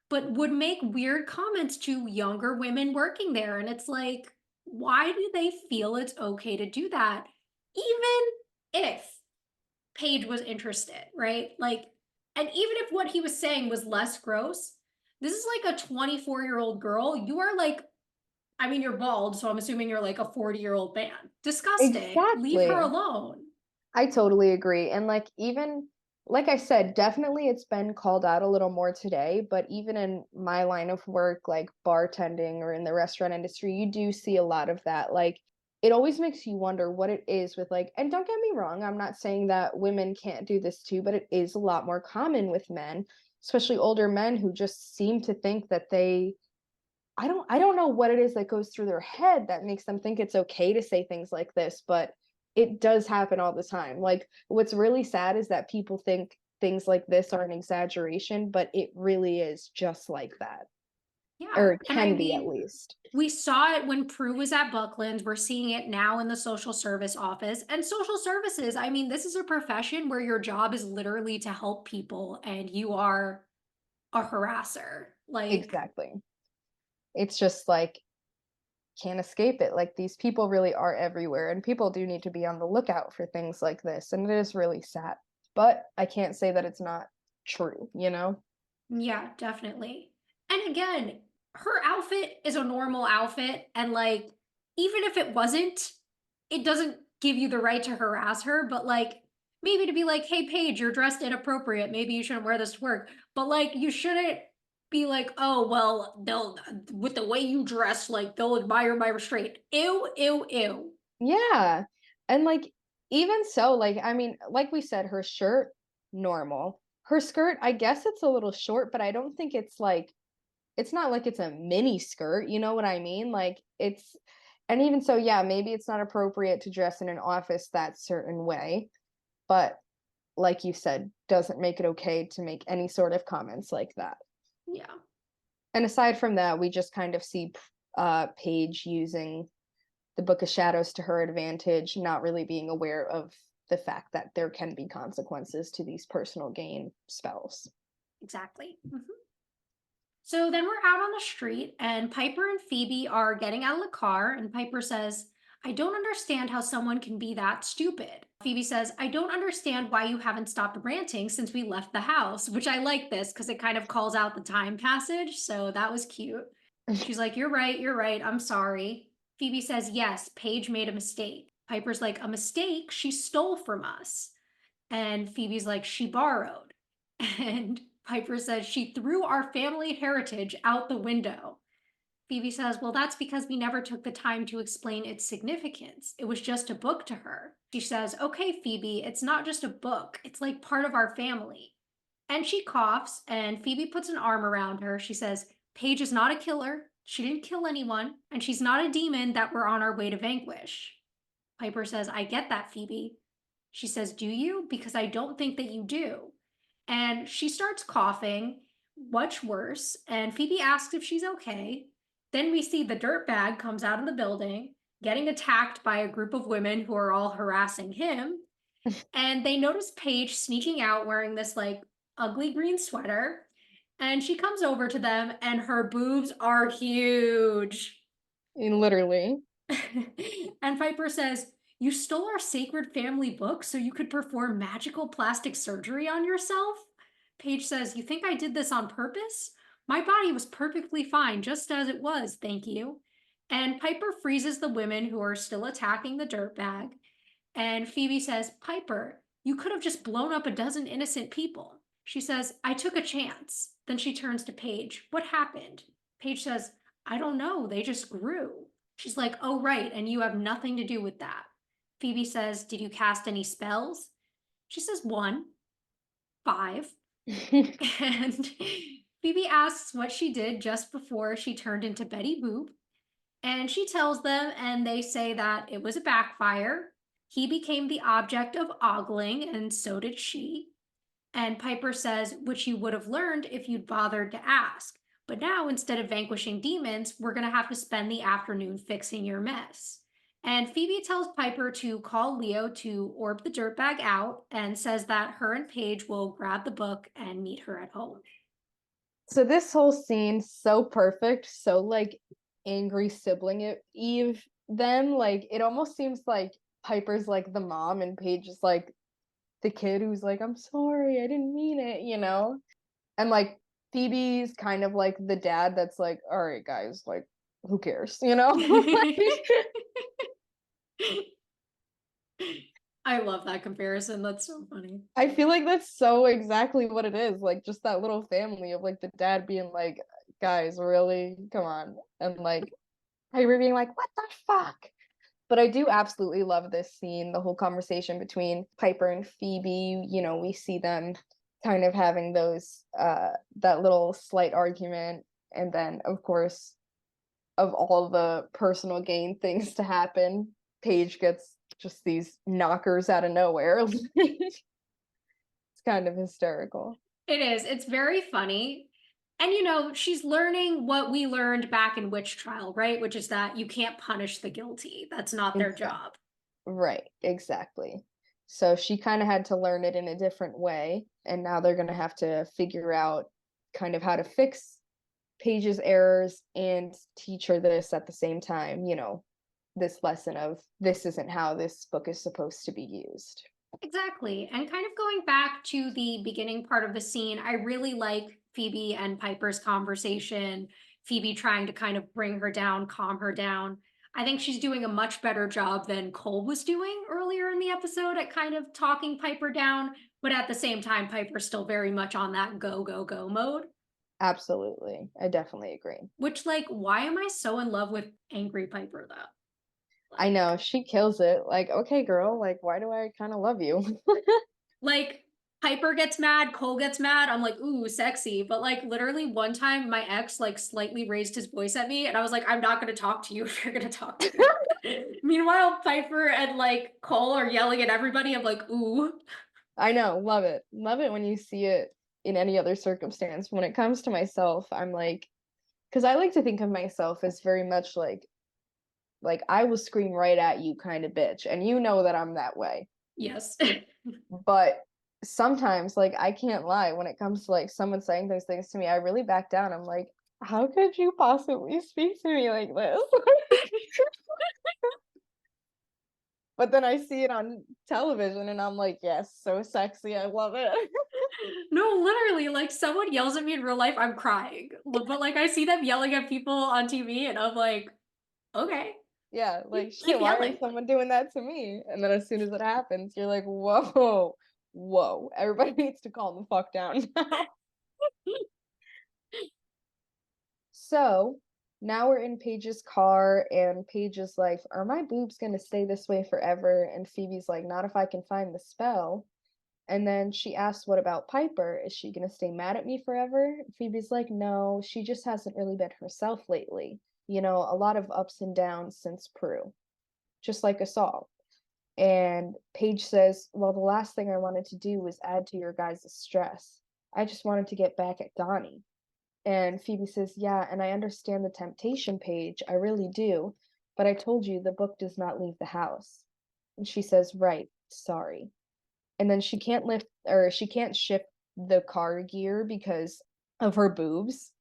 but would make weird comments to younger women working there. And it's like, why do they feel it's okay to do that? Even if Paige was interested, right? Like, and even if what he was saying was less gross, this is like a 24-year-old girl. You are like, I mean, you're bald, so I'm assuming you're like a 40-year-old man. Disgusting. Leave her Exactly. alone. I totally agree. And like, even like I said, definitely it's been called out a little more today, but even in my line of work, like bartending or in the restaurant industry, you do see a lot of that. Like, it always makes you wonder what it is with like, and don't get me wrong, I'm not saying that women can't do this too, but it is a lot more common with men, especially older men who just seem to think that I don't know what it is that goes through their head that makes them think it's okay to say things like this, but it does happen all the time. Like, what's really sad is that people think things like this are an exaggeration, but it really is just like that, or Yeah. it And I can be at mean, least. we saw it when Prue was at Buckland's. We're seeing it now in the social service office. And social services, I mean, this is a profession where your job is literally to help people and you are a harasser. Like, Exactly. It's just like can't escape it. Like, these people really are everywhere, and people do need to be on the lookout for things like this, and it is really sad. But I can't say that it's not true, you know? Yeah, definitely. And again, her outfit is a normal outfit. And like, even if it wasn't, it doesn't give you the right to harass her. But like, maybe to be like, hey, Paige, you're dressed inappropriate. Maybe you shouldn't wear this to work. But like, you shouldn't be like, oh, well, they'll, with the way you dress, like, they'll admire my restraint. Ew, ew, ew. Yeah. And like, even so, like, I mean, like we said, her shirt, normal. Her skirt, I guess it's a little short, but I don't think it's like, it's not like it's a mini skirt, you know what I mean? Like, it's, and even so, yeah, maybe it's not appropriate to dress in an office that certain way, but like you said, doesn't make it okay to make any sort of comments like that. Yeah. And aside from that, we just kind of see Paige using the Book of Shadows to her advantage, not really being aware of the fact that there can be consequences to these personal gain spells. Exactly. So then we're out on the street, and Piper and Phoebe are getting out of the car. And Piper says, I don't understand how someone can be that stupid. Phoebe says, I don't understand why you haven't stopped ranting since we left the house, which I like this because it kind of calls out the time passage. So that was cute. She's like, you're right, I'm sorry. Phoebe says, yes, Paige made a mistake. Piper's like, a mistake? She stole from us. And Phoebe's like, she borrowed. And Piper says she threw our family heritage out the window. Phoebe says, well, that's because we never took the time to explain its significance. It was just a book to her. She says, okay, Phoebe, it's not just a book. It's like part of our family. And she coughs, and Phoebe puts an arm around her. She says, Paige is not a killer. She didn't kill anyone, and she's not a demon that we're on our way to vanquish. Piper says, I get that, Phoebe. She says, do you? Because I don't think that you do. And she starts coughing, much worse. And Phoebe asks if she's okay. Then we see the dirt bag comes out of the building, getting attacked by a group of women who are all harassing him. And they notice Paige sneaking out wearing this like ugly green sweater. And she comes over to them, and her boobs are huge. Literally. And Piper says, you stole our sacred family book so you could perform magical plastic surgery on yourself? Paige says, you think I did this on purpose? My body was perfectly fine just as it was, thank you. And Piper freezes the women who are still attacking the dirtbag. And Phoebe says, Piper, you could have just blown up a dozen innocent people. She says, I took a chance. Then she turns to Paige. What happened? Paige says, I don't know. They just grew. She's like, oh, right. And you have nothing to do with that. Phoebe says, did you cast any spells? She says, 1, 5. And Phoebe asks what she did just before she turned into Betty Boop. And she tells them, and they say that it was a backfire. He became the object of ogling, and so did she. And Piper says, which you would have learned if you'd bothered to ask. But now, instead of vanquishing demons, we're going to have to spend the afternoon fixing your mess. And Phoebe tells Piper to call Leo to orb the dirtbag out and says that her and Paige will grab the book and meet her at home. So this whole scene, so perfect, so like angry sibling Eve, then like it almost seems like Piper's like the mom and Paige is like the kid who's like, I'm sorry, I didn't mean it, you know? And like Phoebe's kind of like the dad that's like, all right, guys, like, who cares, you know? I love that comparison. That's so funny. I feel like that's so exactly what it is. Like, just that little family of like the dad being like, guys, really? Come on. And like Piper being like, what the fuck? But I do absolutely love this scene, the whole conversation between Piper and Phoebe. You know, we see them kind of having those that little slight argument, and then of course, of all the personal gain things to happen, Paige gets just these knockers out of nowhere. It's kind of hysterical. It is. It's very funny. And you know, she's learning what we learned back in Witch Trial, right? Which is that you can't punish the guilty. That's not their Exactly. job. Right, exactly. So she kind of had to learn it in a different way, and now they're going to have to figure out kind of how to fix Paige's errors and teach her this at the same time, this lesson of this isn't how this book is supposed to be used. Exactly. And kind of going back to the beginning part of the scene, I really like Phoebe and Piper's conversation, Phoebe trying to kind of bring her down, calm her down. I think she's doing a much better job than Cole was doing earlier in the episode at kind of talking Piper down. But at the same time, Piper's still very much on that go, go, go mode. Absolutely. I definitely agree. Which, like, why am I so in love with angry Piper, though? I know, she kills it. Like, okay, girl, like, why do I kind of love you? Like, Piper gets mad, Cole gets mad. I'm like, ooh, sexy. But like literally one time my ex like slightly raised his voice at me and I was like, I'm not gonna talk to you if you're gonna talk to me. Meanwhile, Piper and like Cole are yelling at everybody. I'm like, ooh. I know, love it. Love it when you see it in any other circumstance. When it comes to myself, I'm like, because I like to think of myself as very much like I will scream right at you kind of bitch, and you know that I'm that way. Yes. But sometimes, like, I can't lie, when it comes to like someone saying those things to me, I really back down. I'm like, how could you possibly speak to me like this? But then I see it on television and I'm like, yes, so sexy. I love it. No, literally, like someone yells at me in real life, I'm crying. But like I see them yelling at people on TV and I'm like, okay, Yeah, like keep shit, why is yelling. someone doing that to me? And then as soon as it happens, you're like, whoa, whoa, everybody needs to calm the fuck down now. So now we're in Paige's car, and Paige is like, are my boobs gonna stay this way forever? And Phoebe's like, not if I can find the spell. And then she asks, what about Piper? Is she gonna stay mad at me forever? Phoebe's like, no, she just hasn't really been herself lately. A lot of ups and downs since Prue, just like us all. And Paige says, well, the last thing I wanted to do was add to your guys' stress. I just wanted to get back at Donny. And Phoebe says, yeah, and I understand the temptation, Paige. I really do. But I told you the book does not leave the house. And she says, right, sorry. And then she can't shift the car gear because of her boobs.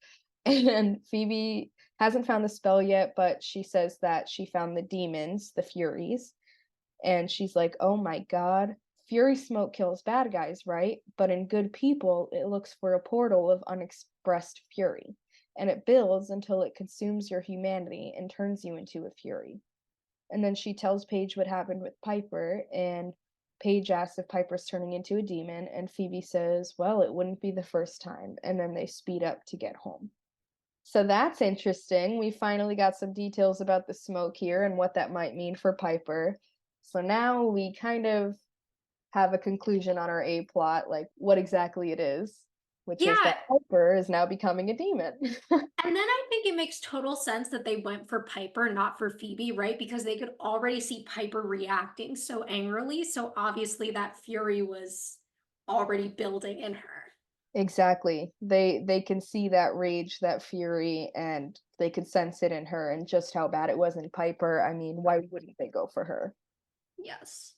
And Phoebe hasn't found the spell yet, but she says that she found the demons, the Furies. And she's like, oh my God, Fury smoke kills bad guys, right? But in good people, it looks for a portal of unexpressed fury. And it builds until it consumes your humanity and turns you into a Fury. And then she tells Paige what happened with Piper, and Paige asks if Piper's turning into a demon, and Phoebe says, well, it wouldn't be the first time. And then they speed up to get home. So that's interesting. We finally got some details about the smoke here and what that might mean for Piper. So now we kind of have a conclusion on our A plot, like what exactly it is, which is Yeah. that Piper is now becoming a demon. And then I think it makes total sense that they went for Piper, not for Phoebe, right? Because they could already see Piper reacting so angrily. So obviously that fury was already building in her. Exactly. They can see that rage, that fury, and they could sense it in her, and just how bad it was in Piper. I mean, why wouldn't they go for her? Yes.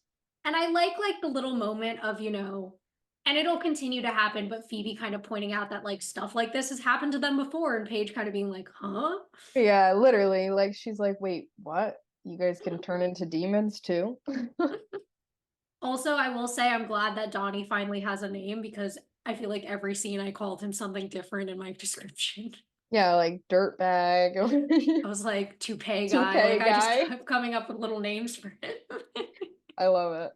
And I like the little moment of, and it'll continue to happen, but Phoebe kind of pointing out that like stuff like this has happened to them before, and Paige kind of being like, huh? Yeah, literally. Like she's like, wait, what? You guys can turn into demons too? Also, I will say I'm glad that Donnie finally has a name because I feel like every scene I called him something different in my description. Yeah, like dirtbag, I was like, toupee guy. toupee Like, I just guy. kept coming up with little names for him. I love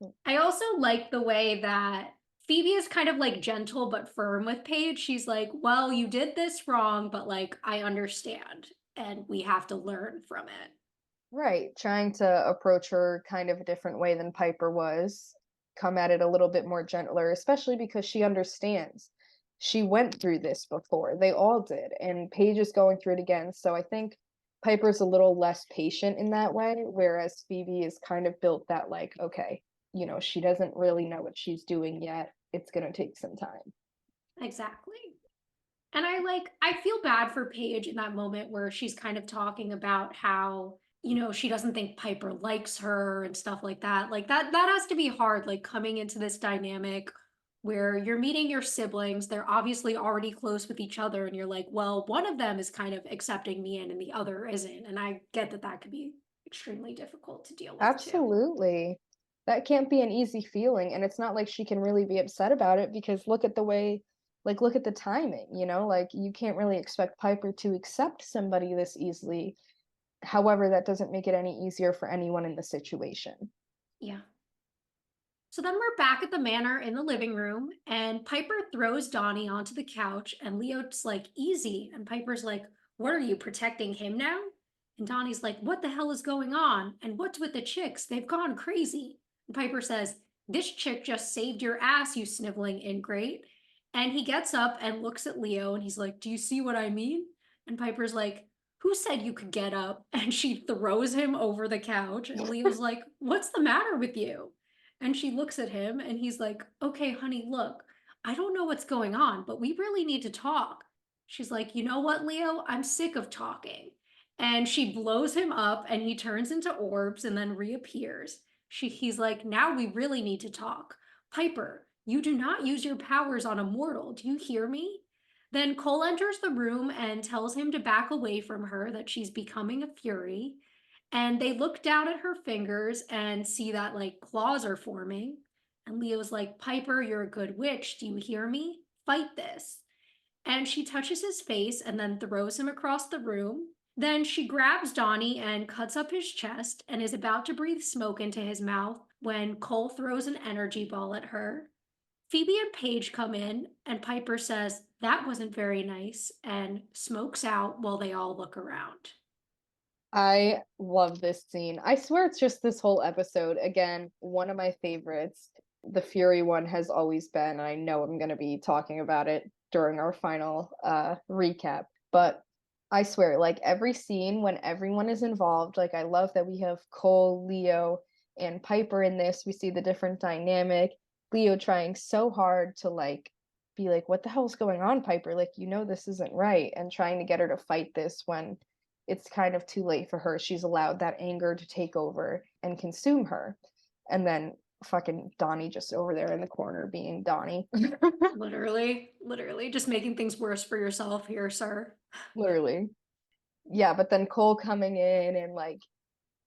it. I also like the way that Phoebe is kind of like gentle but firm with Paige. She's like, well, you did this wrong, but like, I understand and we have to learn from it. Right, trying to approach her kind of a different way than Piper was, come at it a little bit more gentler, especially because she understands. She went through this before. They all did, and Paige is going through it again. So I think Piper's a little less patient in that way, whereas Phoebe is kind of built that like, okay, she doesn't really know what she's doing yet. It's gonna take some time. Exactly. And I feel bad for Paige in that moment where she's kind of talking about how, she doesn't think Piper likes her and stuff like that. Like that has to be hard, like coming into this dynamic where you're meeting your siblings. They're obviously already close with each other, and you're like, well, one of them is kind of accepting me in and the other isn't. And I get that that could be extremely difficult to deal with too. Absolutely. That can't be an easy feeling, and it's not like she can really be upset about it because look at the way like, look at the timing, you know? Like, you can't really expect Piper to accept somebody this easily. However, that doesn't make it any easier for anyone in the situation. Yeah. So then we're back at the manor in the living room, and Piper throws Donnie onto the couch, and Leo's like, easy. And Piper's like, what are you, protecting him now? And Donnie's like, what the hell is going on? And what's with the chicks? They've gone crazy. And Piper says, this chick just saved your ass, you sniveling ingrate. And he gets up and looks at Leo, and he's like, do you see what I mean? And Piper's like, who said you could get up? And she throws him over the couch, and Leo's like, what's the matter with you? And she looks at him and he's like, okay, honey, look, I don't know what's going on, but we really need to talk. She's like, you know what, Leo? I'm sick of talking. And she blows him up and he turns into orbs and then reappears. He's like, now we really need to talk. Piper, you do not use your powers on a mortal. Do you hear me? Then Cole enters the room and tells him to back away from her, that she's becoming a fury. And they look down at her fingers and see that like claws are forming. And Leo's like, Piper, you're a good witch. Do you hear me? Fight this. And she touches his face and then throws him across the room. Then she grabs Donnie and cuts up his chest and is about to breathe smoke into his mouth when Cole throws an energy ball at her. Phoebe and Paige come in, and Piper says, that wasn't very nice, and smokes out while they all look around. I love this scene. I swear it's just this whole episode. Again, one of my favorites. The Fury one has always been, and I know I'm going to be talking about it during our final recap. But I swear, like every scene when everyone is involved, like I love that we have Cole, Leo, and Piper in this. We see the different dynamic. Leo trying so hard to like be like, what the hell's going on, Piper? Like, you know, this isn't right. And trying to get her to fight this when it's kind of too late for her. She's allowed that anger to take over and consume her. And then fucking Donnie just over there in the corner being Donnie. Literally, just making things worse for yourself here, sir. Literally. Yeah, but then Cole coming in and like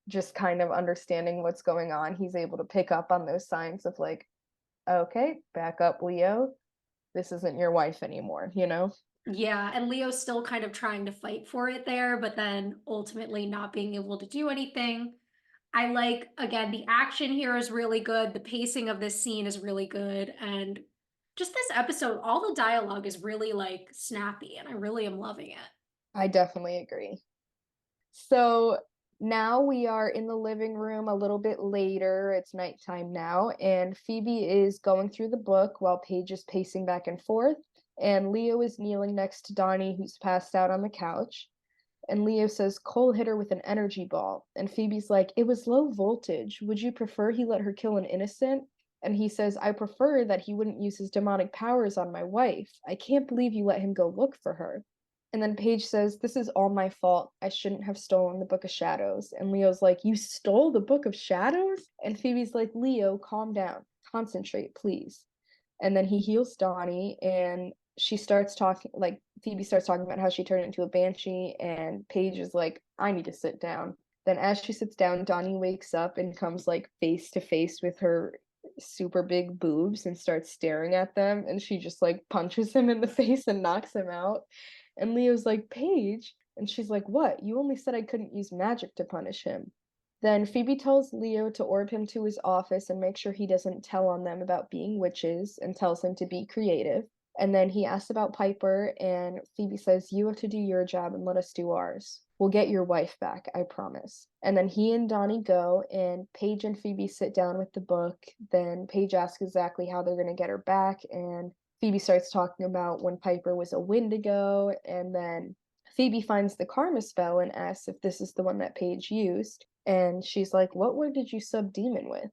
just kind of understanding what's going on, he's able to pick up on those signs of like, okay, back up, Leo. This isn't your wife anymore, you know? Yeah, and Leo's still kind of trying to fight for it there, but then ultimately not being able to do anything. I like, again, the action here is really good. The pacing of this scene is really good. And just this episode, all the dialogue is really like snappy, and I really am loving it. I definitely agree. So now we are in the living room a little bit later. It's nighttime now, and Phoebe is going through the book while Paige is pacing back and forth, and Leo is kneeling next to Donnie, who's passed out on the couch. And Leo says Cole hit her with an energy ball, and Phoebe's like, it was low voltage. Would you prefer he let her kill an innocent? And he says, I prefer that he wouldn't use his demonic powers on my wife. I can't believe you let him go look for her. And then Paige says, this is all my fault. I shouldn't have stolen the Book of Shadows. And Leo's like, you stole the Book of Shadows? And Phoebe's like, Leo, calm down. Concentrate, please. And then he heals Donnie, and she starts talking, like, Phoebe starts talking about how she turned into a banshee, and Paige is like, I need to sit down. Then as she sits down, Donnie wakes up and comes, like, face to face with her super big boobs and starts staring at them, and she just, like, punches him in the face and knocks him out. And Leo's like, Paige? And she's like, what? You only said I couldn't use magic to punish him. Then Phoebe tells Leo to orb him to his office and make sure he doesn't tell on them about being witches, and tells him to be creative. And then he asks about Piper, and Phoebe says, you have to do your job and let us do ours. We'll get your wife back, I promise. And then he and Donnie go, and Paige and Phoebe sit down with the book. Then Paige asks exactly how they're going to get her back, and Phoebe starts talking about when Piper was a Wendigo, and then Phoebe finds the karma spell and asks if this is the one that Paige used. And she's like, what word did you sub demon with?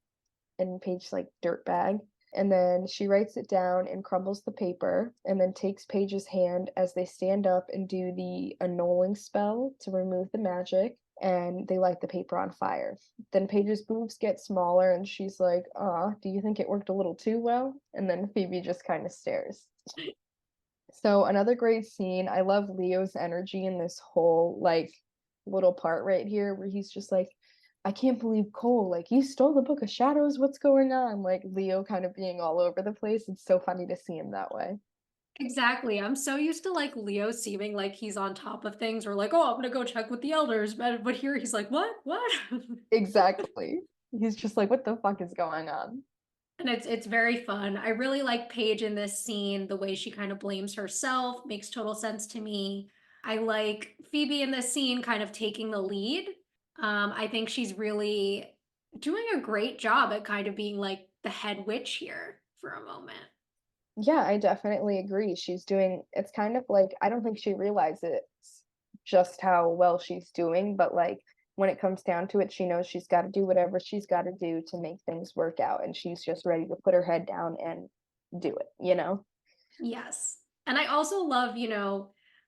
And Paige's like, dirtbag. And then she writes it down and crumbles the paper, and then takes Paige's hand as they stand up and do the annulling spell to remove the magic. and they light the paper on fire. Then Paige's boobs get smaller and she's like, do you think it worked a little too well? And then Phoebe just kind of stares. So another great scene. I love Leo's energy in this whole like little part right here where he's just like, I can't believe Cole, like you stole the Book of Shadows. What's going on? Like Leo kind of being all over the place. It's so funny to see him that way. Exactly. I'm so used to like Leo seeming like he's on top of things or like, oh, I'm gonna go check with the elders. But here he's like, what? What? Exactly. He's just like, what the fuck is going on? And it's very fun. I really like Paige in this scene. The way she kind of blames herself makes total sense to me. I like Phoebe in this scene kind of taking the lead. I think she's really doing a great job at kind of being like the head witch here for a moment. Yeah, I definitely agree. She's doing, it's kind of like, I don't think she realizes just how well she's doing, but like when it comes down to it, she knows she's got to do whatever she's got to do to make things work out. And she's just ready to put her head down and do it, you know? Yes. And I also love,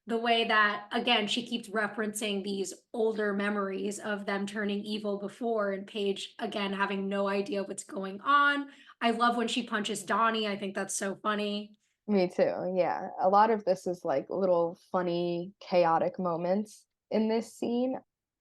the way that, again, she keeps referencing these older memories of them turning evil before and Paige, again, having no idea what's going on. I love when she punches Donnie. I think that's so funny. Me too. Yeah. A lot of this is like little funny, chaotic moments in this scene.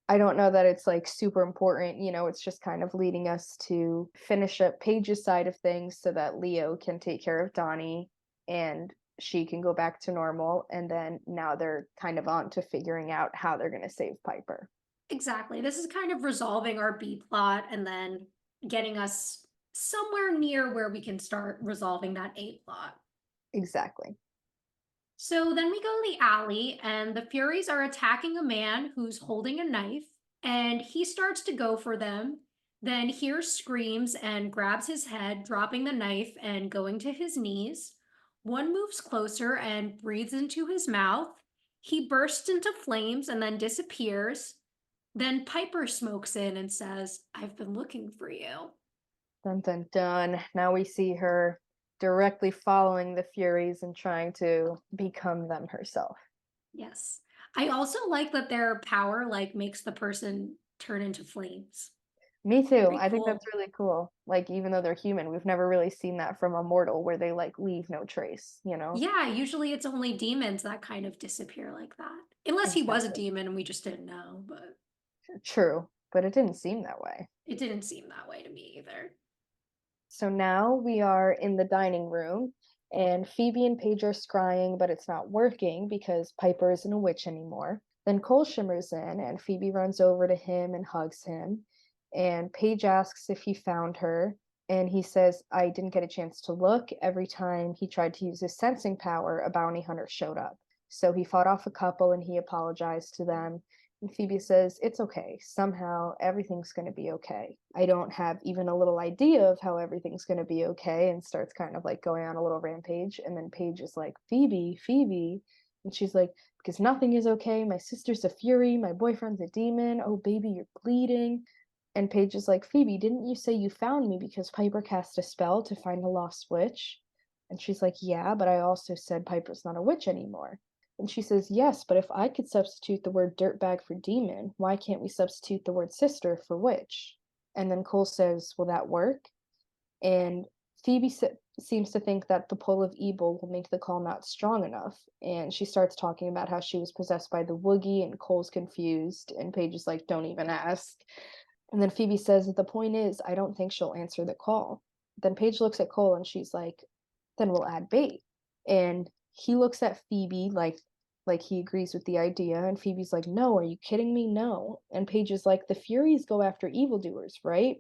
I don't know that it's like super important, it's just kind of leading us to finish up Paige's side of things so that Leo can take care of Donnie and she can go back to normal. And then now they're kind of on to figuring out how they're going to save Piper. Exactly. This is kind of resolving our B plot and then getting us somewhere near where we can start resolving that A plot. Exactly. So then we go to the alley, and the Furies are attacking a man who's holding a knife, and he starts to go for them. Then hears screams and grabs his head, dropping the knife and going to his knees. One moves closer and breathes into his mouth. He bursts into flames and then disappears. Then Piper smokes in and says, I've been looking for you. Dun dun dun. Now we see her directly following the Furies and trying to become them herself. Yes. I also like that their power like makes the person turn into flames. Me too. Very I think that's cool. really cool. Like, even though they're human, we've never really seen that from a mortal where they like leave no trace, you know? Yeah, usually it's only demons that kind of disappear like that. Unless he was a Exactly. demon and we just didn't know, but True, but it didn't seem that way. it didn't seem that way to me either. So now we are in the dining room, and Phoebe and Paige are scrying, but it's not working because Piper isn't a witch anymore. Then Cole shimmers in, and Phoebe runs over to him and hugs him. And Paige asks if he found her, and he says, I didn't get a chance to look. Every time he tried to use his sensing power, a bounty hunter showed up. So he fought off a couple and he apologized to them. And Phoebe says, it's okay. Somehow everything's going to be okay. I don't have even a little idea of how everything's going to be okay. And starts kind of like going on a little rampage. And then Paige is like, Phoebe, Phoebe. And she's like, because nothing is okay. My sister's a fury. My boyfriend's a demon. Oh, baby, you're bleeding. And Paige is like, Phoebe, didn't you say you found me because Piper cast a spell to find a lost witch? And she's like, yeah, but I also said Piper's not a witch anymore. And she says, yes, but if I could substitute the word dirtbag for demon, why can't we substitute the word sister for witch? And then Cole says, will that work? And Phoebe seems to think that the pull of evil will make the call not strong enough. And she starts talking about how she was possessed by the Woogie, and Cole's confused. And Paige is like, don't even ask. And then Phoebe says that the point is, I don't think she'll answer the call. Then Paige looks at Cole and she's like, then we'll add bait. And he looks at Phoebe like he agrees with the idea. And Phoebe's like, no, are you kidding me? No. And Paige is like, the Furies go after evildoers, right?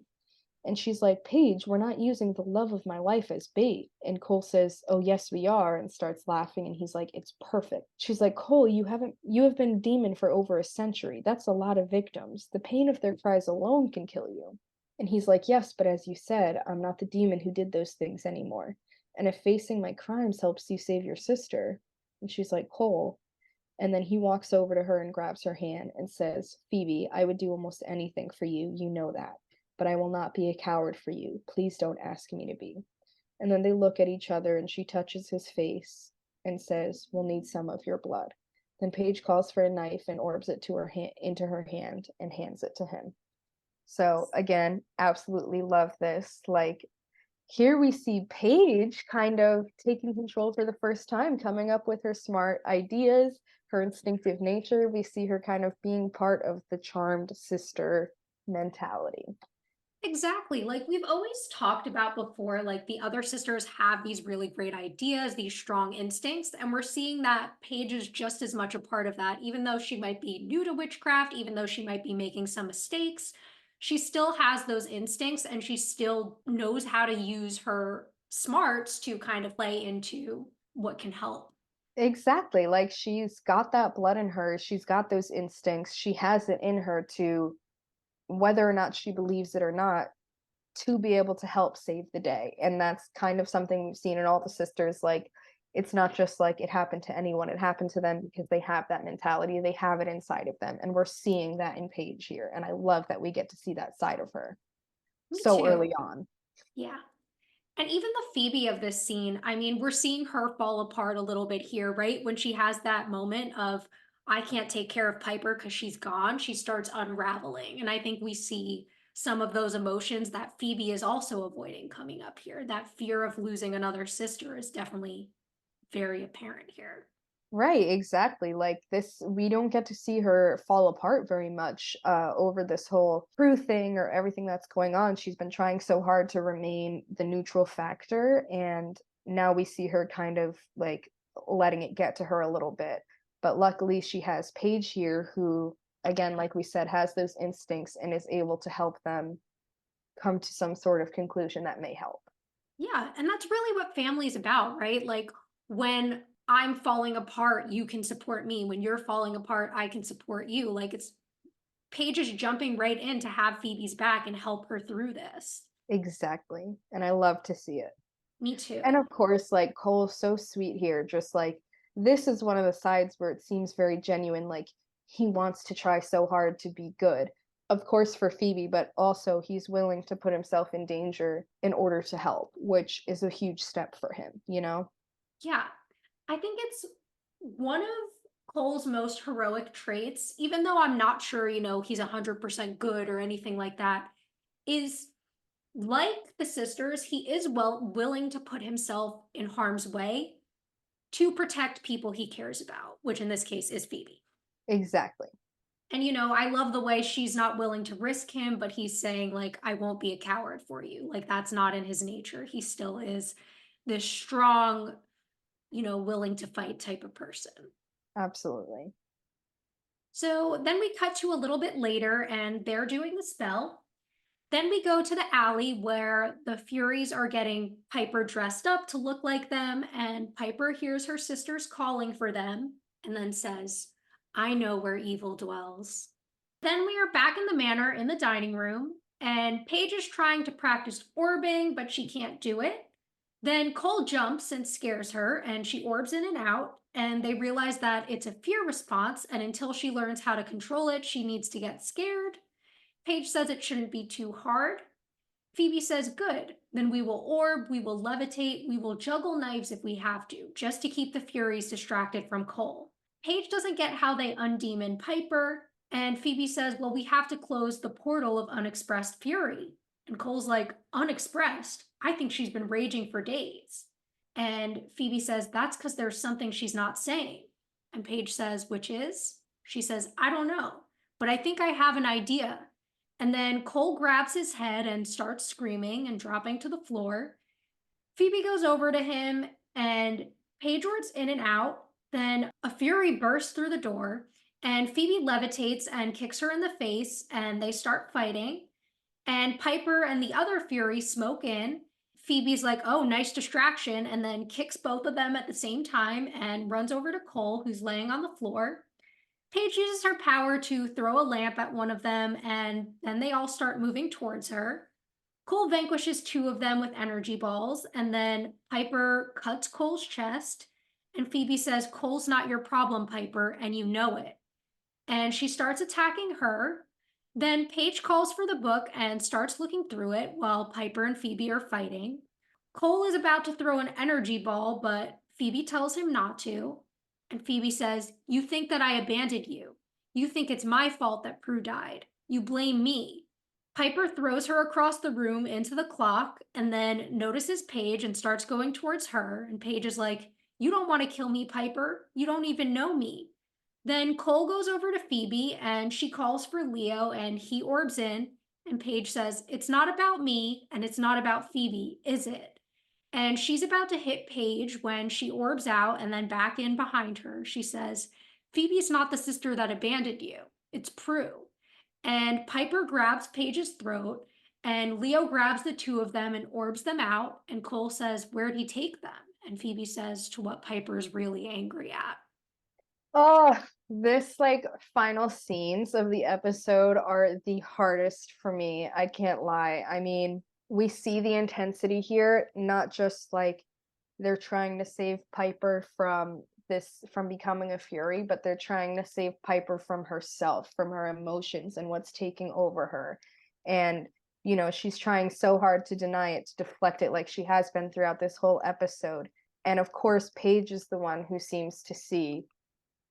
And she's like, Paige, we're not using the love of my life as bait. And Cole says, oh, yes, we are, and starts laughing. And he's like, it's perfect. She's like, Cole, you have been demon for over a century. That's a lot of victims. The pain of their cries alone can kill you. And he's like, yes, but as you said, I'm not the demon who did those things anymore. And if facing my crimes helps you save your sister. And she's like, Cole. And then he walks over to her and grabs her hand and says, Phoebe, I would do almost anything for you. You know that. But I will not be a coward for you. Please don't ask me to be. And then they look at each other and she touches his face and says, we'll need some of your blood. Then Paige calls for a knife and orbs it into her hand and hands it to him. So again, absolutely love this. Like here we see Paige kind of taking control for the first time, coming up with her smart ideas, her instinctive nature. We see her kind of being part of the charmed sister mentality. Exactly. Like we've always talked about before, like the other sisters have these really great ideas, these strong instincts, and we're seeing that Paige is just as much a part of that, even though she might be new to witchcraft, even though she might be making some mistakes, she still has those instincts and she still knows how to use her smarts to kind of play into what can help. Exactly. Like she's got that blood in her. She's got those instincts. She has it in her to, whether or not she believes it or not, to be able to help save the day. And that's kind of something we've seen in all the sisters. Like, it's not just like it happened to anyone, it happened to them because they have that mentality, they have it inside of them. And we're seeing that in Paige here. And I love that we get to see that side of her Me so too. early on. Yeah. And even the Phoebe of this scene, I mean, we're seeing her fall apart a little bit here, right? When she has that moment of, I can't take care of Piper because she's gone, she starts unraveling. And I think we see some of those emotions that Phoebe is also avoiding coming up here. That fear of losing another sister is definitely very apparent here. Right, exactly. Like this, we don't get to see her fall apart very much over this whole crew thing or everything that's going on. She's been trying so hard to remain the neutral factor, and now we see her kind of like letting it get to her a little bit. But luckily, she has Paige here, who, again, like we said, has those instincts and is able to help them come to some sort of conclusion that may help. Yeah, and that's really what family is about, right? Like when I'm falling apart, you can support me. When you're falling apart, I can support you. Like it's Paige is jumping right in to have Phoebe's back and help her through this. Exactly. And I love to see it. Me too. And of course, like Cole's so sweet here, just like this is one of the sides where it seems very genuine, like he wants to try so hard to be good. Of course, for Phoebe, but also he's willing to put himself in danger in order to help, which is a huge step for him, you know? Yeah. I think it's one of Cole's most heroic traits, even though I'm not sure, he's 100% good or anything like that, is like the sisters, he is willing to put himself in harm's way to protect people he cares about, which in this case is Phoebe. Exactly. And I love the way she's not willing to risk him, but he's saying like I won't be a coward for you. Like that's not in his nature. He still is this strong, willing to fight type of person. Absolutely. So then we cut to a little bit later and they're doing the spell. Then we go to the alley where the Furies are getting Piper dressed up to look like them, and Piper hears her sisters calling for them and then says, I know where evil dwells. Then we are back in the manor in the dining room, and Paige is trying to practice orbing, but she can't do it. Then Cole jumps and scares her, and she orbs in and out, and they realize that it's a fear response, and until she learns how to control it, she needs to get scared. Paige says it shouldn't be too hard. Phoebe says, good, then we will orb, we will levitate, we will juggle knives if we have to, just to keep the Furies distracted from Cole. Paige doesn't get how they undemon Piper, and Phoebe says, well, we have to close the portal of unexpressed fury. And Cole's like, unexpressed? I think she's been raging for days. And Phoebe says, that's because there's something she's not saying. And Paige says, which is? She says, I don't know, but I think I have an idea. And then Cole grabs his head and starts screaming and dropping to the floor. Phoebe goes over to him and Paige works in and out. Then a fury bursts through the door and Phoebe levitates and kicks her in the face and they start fighting. And Piper and the other fury smoke in. Phoebe's like, oh, nice distraction, and then kicks both of them at the same time and runs over to Cole, who's laying on the floor. Paige uses her power to throw a lamp at one of them, and then they all start moving towards her. Cole vanquishes two of them with energy balls, and then Piper cuts Cole's chest. And Phoebe says, Cole's not your problem, Piper, and you know it. And she starts attacking her. Then Paige calls for the book and starts looking through it while Piper and Phoebe are fighting. Cole is about to throw an energy ball, but Phoebe tells him not to. And Phoebe says, "You think that I abandoned you. You think it's my fault that Prue died. You blame me." Piper throws her across the room into the clock and then notices Paige and starts going towards her. And Paige is like, "You don't want to kill me, Piper. You don't even know me." Then Cole goes over to Phoebe and she calls for Leo and he orbs in. And Paige says, "It's not about me and it's not about Phoebe, is it?" And she's about to hit Paige when she orbs out and then back in behind her. She says, "Phoebe's not the sister that abandoned you. It's Prue." And Piper grabs Paige's throat, and Leo grabs the two of them and orbs them out. And Cole says, "Where'd he take them?" And Phoebe says, "To what Piper's really angry at." Oh, this like final scenes of the episode are the hardest for me. I can't lie. I mean, we see the intensity here, not just like they're trying to save Piper from becoming a Fury, but they're trying to save Piper from herself, from her emotions and what's taking over her. And she's trying so hard to deny it, to deflect it like she has been throughout this whole episode. And of course, Paige is the one who seems to see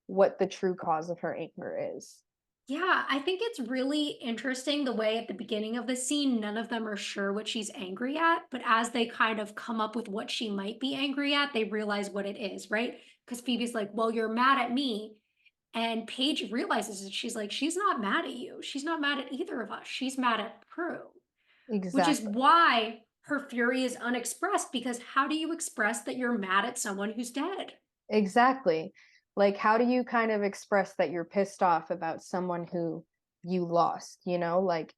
what the true cause of her anger is. Yeah, I think it's really interesting the way at the beginning of the scene, none of them are sure what she's angry at, but as they kind of come up with what she might be angry at, they realize what it is, right? Because Phoebe's like, "Well, you're mad at me." And Paige realizes that she's like, "She's not mad at you. She's not mad at either of us. She's mad at Prue," which is Exactly. why her fury is unexpressed. Because how do you express that you're mad at someone who's dead? Exactly. Like, how do you kind of express that you're pissed off about someone who you lost, Like,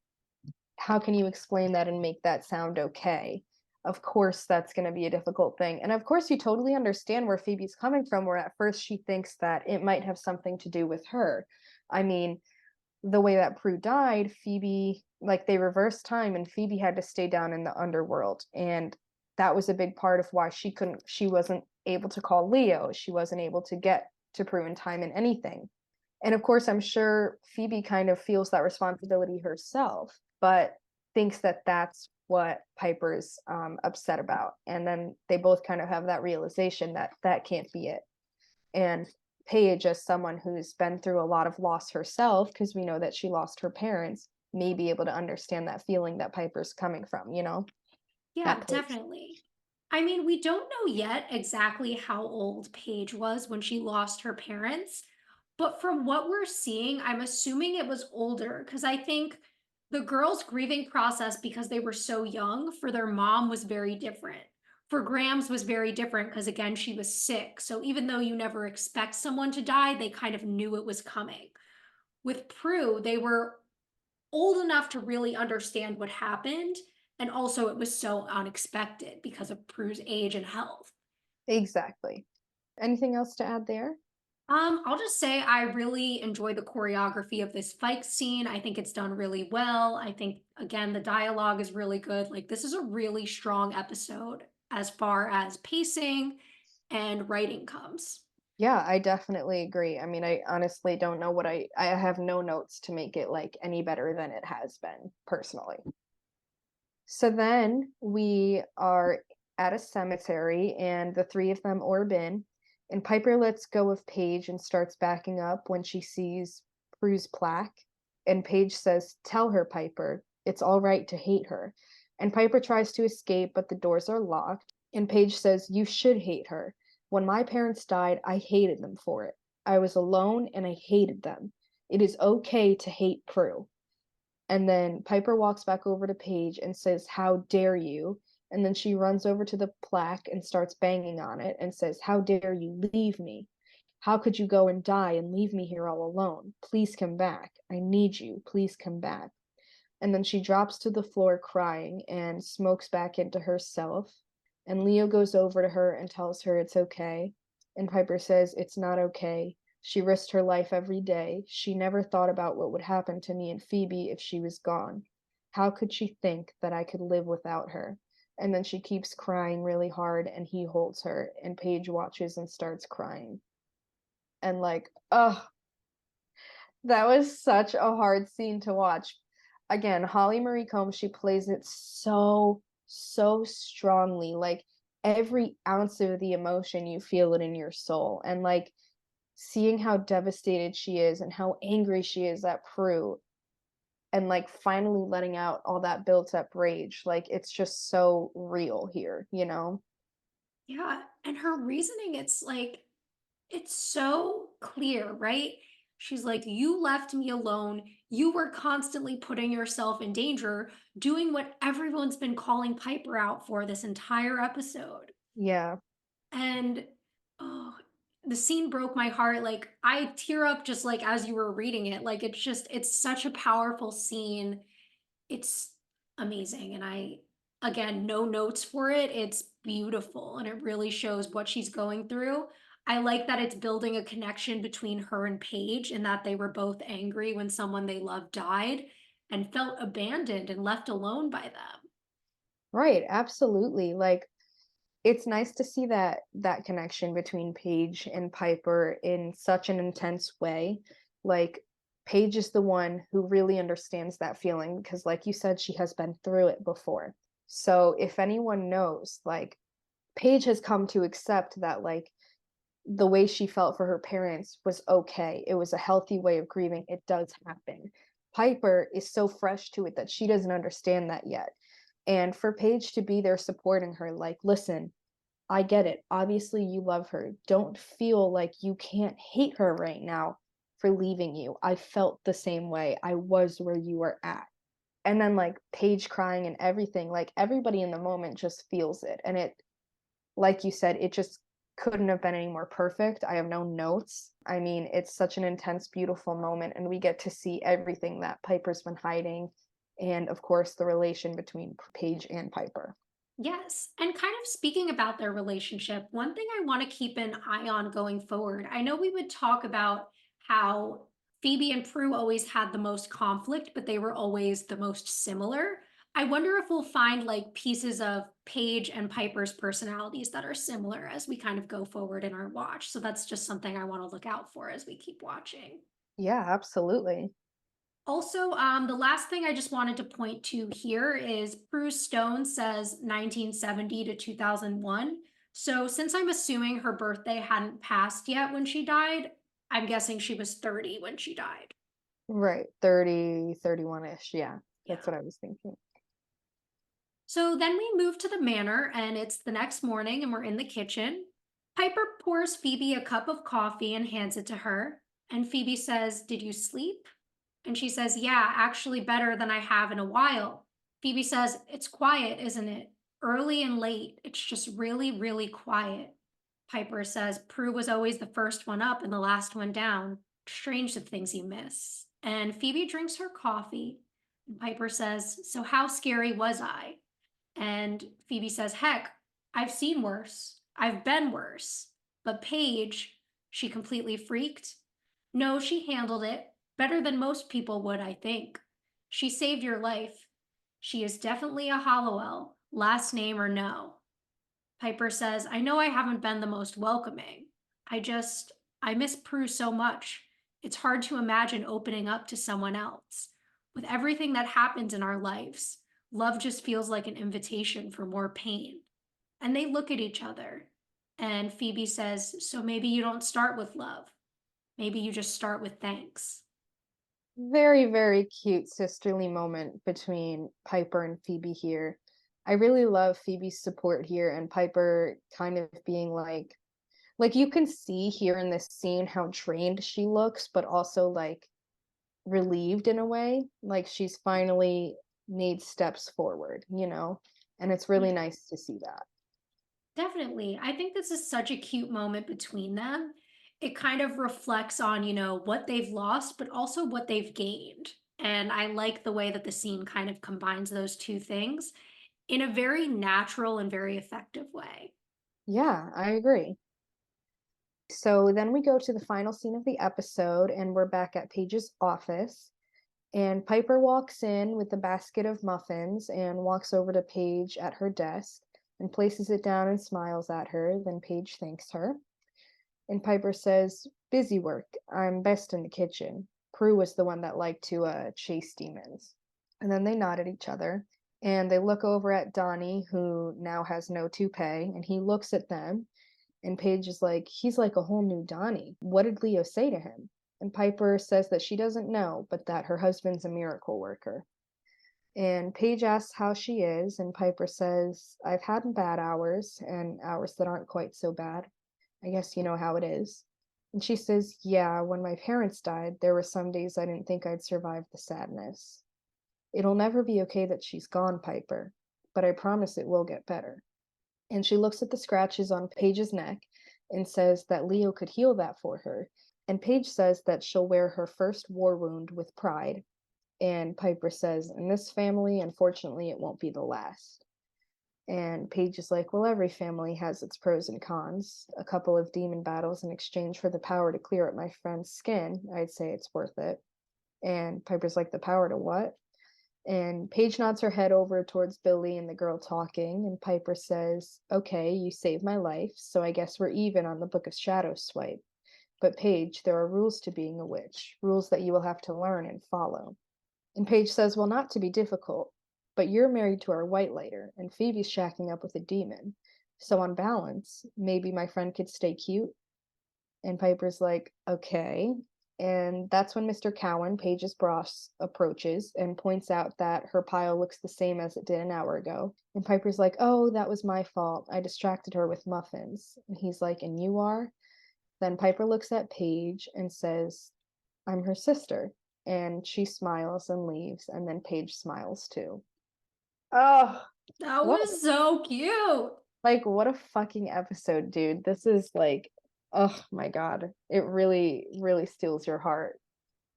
how can you explain that and make that sound okay? Of course, that's going to be a difficult thing. And of course, you totally understand where Phoebe's coming from, where at first she thinks that it might have something to do with her. I mean, the way that Prue died, Phoebe, like they reversed time and Phoebe had to stay down in the underworld. And that was a big part of why she wasn't able to call Leo. She wasn't able to get to Prue in time in anything. And of course, I'm sure Phoebe kind of feels that responsibility herself, but thinks that that's what Piper's upset about. And then they both kind of have that realization that that can't be it. And Paige, as someone who's been through a lot of loss herself, because we know that she lost her parents, may be able to understand that feeling that Piper's coming from, Yeah, that place. definitely. I mean, we don't know yet exactly how old Paige was when she lost her parents, but from what we're seeing, I'm assuming it was older because I think the girls' grieving process, because they were so young, for their mom was very different. For Grams was very different because again, she was sick. So even though you never expect someone to die, they kind of knew it was coming. With Prue, they were old enough to really understand what happened. And also, it was so unexpected because of Prue's age and health. Exactly. Anything else to add there? I'll just say I really enjoy the choreography of this fight scene. I think it's done really well. I think, again, the dialogue is really good. Like, this is a really strong episode as far as pacing and writing comes. Yeah, I definitely agree. I mean, I honestly don't know what I have no notes to make it like any better than it has been personally. So then we are at a cemetery and the three of them orb in, and Piper lets go of Paige and starts backing up when she sees Prue's plaque. And Paige says, "Tell her, Piper, it's all right to hate her." And Piper tries to escape, but the doors are locked. And Paige says, "You should hate her. When my parents died, I hated them for it. I was alone and I hated them. It is okay to hate Prue." And then Piper walks back over to Paige and says, "How dare you?" And then she runs over to the plaque and starts banging on it and says, "How dare you leave me? How could you go and die and leave me here all alone? Please come back. I need you. Please come back." And then she drops to the floor crying and smokes back into herself. And Leo goes over to her and tells her it's okay. And Piper says it's not okay. She risked her life every day. She never thought about what would happen to me and Phoebe if she was gone. How could she think that I could live without her? And then she keeps crying really hard and he holds her and Paige watches and starts crying. And like, oh, that was such a hard scene to watch. Again, Holly Marie Combs, she plays it so, so strongly. Like every ounce of the emotion, you feel it in your soul. And like seeing how devastated she is and how angry she is at Prue and like finally letting out all that built up rage. Like it's just so real here, you know? Yeah, and her reasoning, it's like it's so clear, right? She's like, "You left me alone. You were constantly putting yourself in danger, doing what everyone's been calling Piper out for this entire episode." Yeah. And oh, the scene broke my heart. Like I tear up just like as you were reading it. Like it's such a powerful scene. It's amazing. And again, no notes for it. It's beautiful and it really shows what she's going through. I like that it's building a connection between her and Paige and that they were both angry when someone they loved died and felt abandoned and left alone by them. Right, absolutely. Like it's nice to see that connection between Paige and Piper in such an intense way. Like Paige is the one who really understands that feeling because like you said she has been through it before. So if anyone knows, like Paige has come to accept that like the way she felt for her parents was okay. It was a healthy way of grieving. It does happen. Piper is so fresh to it that she doesn't understand that yet. And for Paige to be there supporting her, like, listen, I get it. Obviously, you love her. Don't feel like you can't hate her right now for leaving you. I felt the same way. I was where you were at. And then, like, Paige crying and everything, like, everybody in the moment just feels it. And it, like you said, it just couldn't have been any more perfect. I have no notes. I mean, it's such an intense, beautiful moment. And we get to see everything that Piper's been hiding. And of course, the relation between Paige and Piper. Yes. And kind of speaking about their relationship, one thing I want to keep an eye on going forward. I know we would talk about how Phoebe and Prue always had the most conflict, but they were always the most similar. I wonder if we'll find like pieces of Paige and Piper's personalities that are similar as we kind of go forward in our watch. So that's just something I want to look out for as we keep watching. Yeah, absolutely. Also, the last thing I just wanted to point to here is Bruce Stone says 1970 to 2001. So, since I'm assuming her birthday hadn't passed yet when she died, I'm guessing she was 30 when she died. Right. 30, 31-ish. Yeah. That's Yeah. what I was thinking. So then we move to the manor, and it's the next morning, and we're in the kitchen. Piper pours Phoebe a cup of coffee and hands it to her. And Phoebe says, "Did you sleep?" And she says, "Yeah, actually better than I have in a while." Phoebe says, "It's quiet, isn't it? Early and late. It's just really, really quiet." Piper says, "Prue was always the first one up and the last one down. Strange the things you miss." And Phoebe drinks her coffee. And Piper says, "So how scary was I?" And Phoebe says, "Heck, I've seen worse. I've been worse." But Paige, she completely freaked. "No, she handled it better than most people would, I think. She saved your life. She is definitely a Hollowell, last name or no." Piper says, "I know I haven't been the most welcoming. I miss Prue so much. It's hard to imagine opening up to someone else. With everything that happens in our lives, love just feels like an invitation for more pain." And they look at each other. And Phoebe says, "So maybe you don't start with love. Maybe you just start with thanks." Very, very cute sisterly moment between Piper and Phoebe here. I really love Phoebe's support here and Piper kind of being like you can see here in this scene how drained she looks, but also like relieved in a way. Like she's finally made steps forward, you know? And it's really Yeah, nice to see that. definitely. I think this is such a cute moment between them. It kind of reflects on, what they've lost, but also what they've gained. And I like the way that the scene kind of combines those two things in a very natural and very effective way. Yeah, I agree. So then we go to the final scene of the episode, and we're back at Paige's office. And Piper walks in with a basket of muffins and walks over to Paige at her desk and places it down and smiles at her. Then Paige thanks her. And Piper says, "Busy work. I'm best in the kitchen." Prue was the one that liked to chase demons. And then they nod at each other and they look over at Donny, who now has no toupee, and he looks at them And Paige is like, he's like a whole new Donny. What did Leo say to him? And Piper says that she doesn't know, but that her husband's a miracle worker. And Paige asks how she is, and Piper says, I've had bad hours and hours that aren't quite so bad. I guess you know how it is. And she says, yeah, when my parents died, there were some days I didn't think I'd survive the sadness. It'll never be okay that she's gone, Piper, but I promise it will get better. And she looks at the scratches on Paige's neck and says that Leo could heal that for her. And Paige says that she'll wear her first war wound with pride. And Piper says, in this family, unfortunately, it won't be the last. And Paige is like, well, every family has its pros and cons. A couple of demon battles in exchange for the power to clear up my friend's skin. I'd say it's worth it. And Piper's like, the power to what? And Paige nods her head over towards Billy and the girl talking, and Piper says, okay, you saved my life, so I guess we're even on the Book of Shadows swipe. But Paige, there are rules to being a witch, rules that you will have to learn and follow. And Paige says, well, not to be difficult, but you're married to our white lighter, and Phoebe's shacking up with a demon. So on balance, maybe my friend could stay cute? And Piper's like, okay. And that's when Mr. Cowan, Paige's boss, approaches and points out that her pile looks the same as it did an hour ago. And Piper's like, oh, that was my fault. I distracted her with muffins. And he's like, and you are? Then Piper looks at Paige and says, I'm her sister. And she smiles and leaves. And then Paige smiles too. Oh, That what was so cute. what a fucking episode, dude. This is like, oh my God. It really, really steals your heart.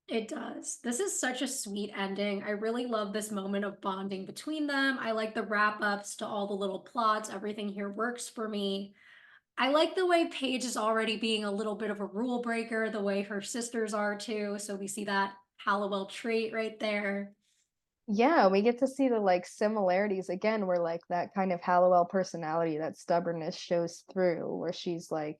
It does. This is such a sweet ending. I really love this moment of bonding between them. I like the wrap ups to all the little plots. Everything here works for me. I like the way Paige is already being a little bit of a rule breaker, the way her sisters are too. So we see that Hallowell trait right there. Yeah, we get to see the like similarities again, where like that kind of Hallowell personality, that stubbornness shows through, where she's like,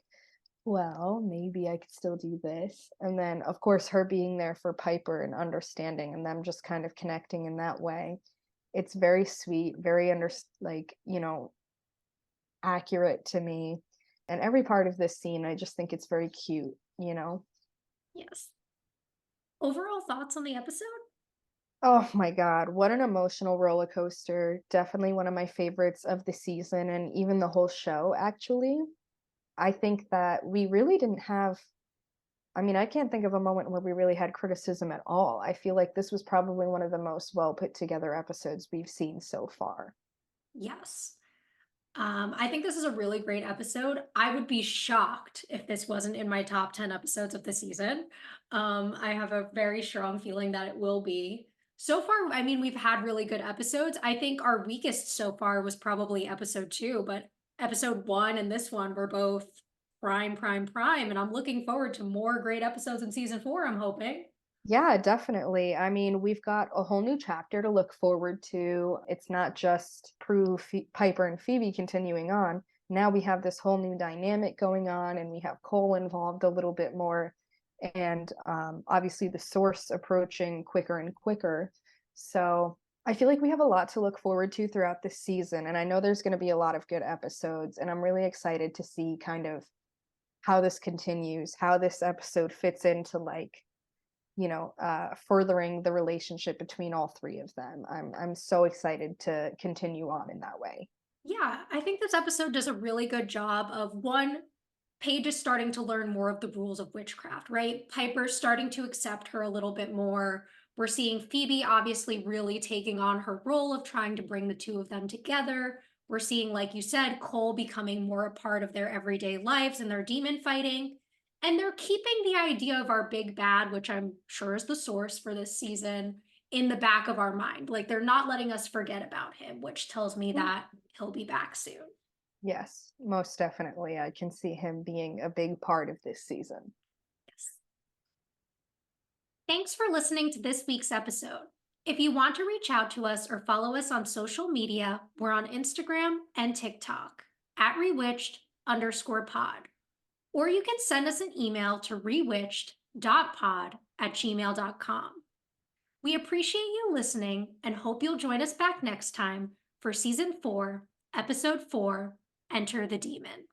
well, maybe I could still do this. And then, of course, her being there for Piper and understanding and them just kind of connecting in that way. It's very sweet, very like, accurate to me. And every part of this scene, I just think it's very cute. Yes. Overall thoughts on the episode? Oh my God, what an emotional roller coaster. Definitely one of my favorites of the season and even the whole show, actually. I think that we really didn't have, I mean, I can't think of a moment where we really had criticism at all. I feel like this was probably one of the most well put together episodes we've seen so far. Yes. I think this is a really great episode. I would be shocked if this wasn't in my top 10 episodes of the season. I have a very strong feeling that it will be. So far, I mean, we've had really good episodes. I think our weakest so far was probably episode 2, but episode 1 and this one were both prime, prime, prime. And I'm looking forward to more great episodes in season 4, I'm hoping. Yeah, definitely. I mean, we've got a whole new chapter to look forward to. It's not just Piper and Phoebe continuing on. Now we have this whole new dynamic going on, and we have Cole involved a little bit more, and obviously the source approaching quicker and quicker. So I feel like we have a lot to look forward to throughout this season, and I know there's going to be a lot of good episodes, and I'm really excited to see kind of how this continues, how this episode fits into like furthering the relationship between all three of them. I'm so excited to continue on in that way. Yeah, I think this episode does a really good job of one, Paige is starting to learn more of the rules of witchcraft, right? Piper's starting to accept her a little bit more. We're seeing Phoebe obviously really taking on her role of trying to bring the two of them together. We're seeing, like you said, Cole becoming more a part of their everyday lives and their demon fighting. And they're keeping the idea of our big bad, which I'm sure is the source for this season, in the back of our mind. Like they're not letting us forget about him, which tells me that he'll be back soon. Yes, most definitely. I can see him being a big part of this season. Yes. Thanks for listening to this week's episode. If you want to reach out to us or follow us on social media, we're on Instagram and TikTok at rewitched_pod. Or you can send us an email to rewitched.pod@gmail.com. We appreciate you listening and hope you'll join us back next time for season 4, episode 4, Enter the Demon.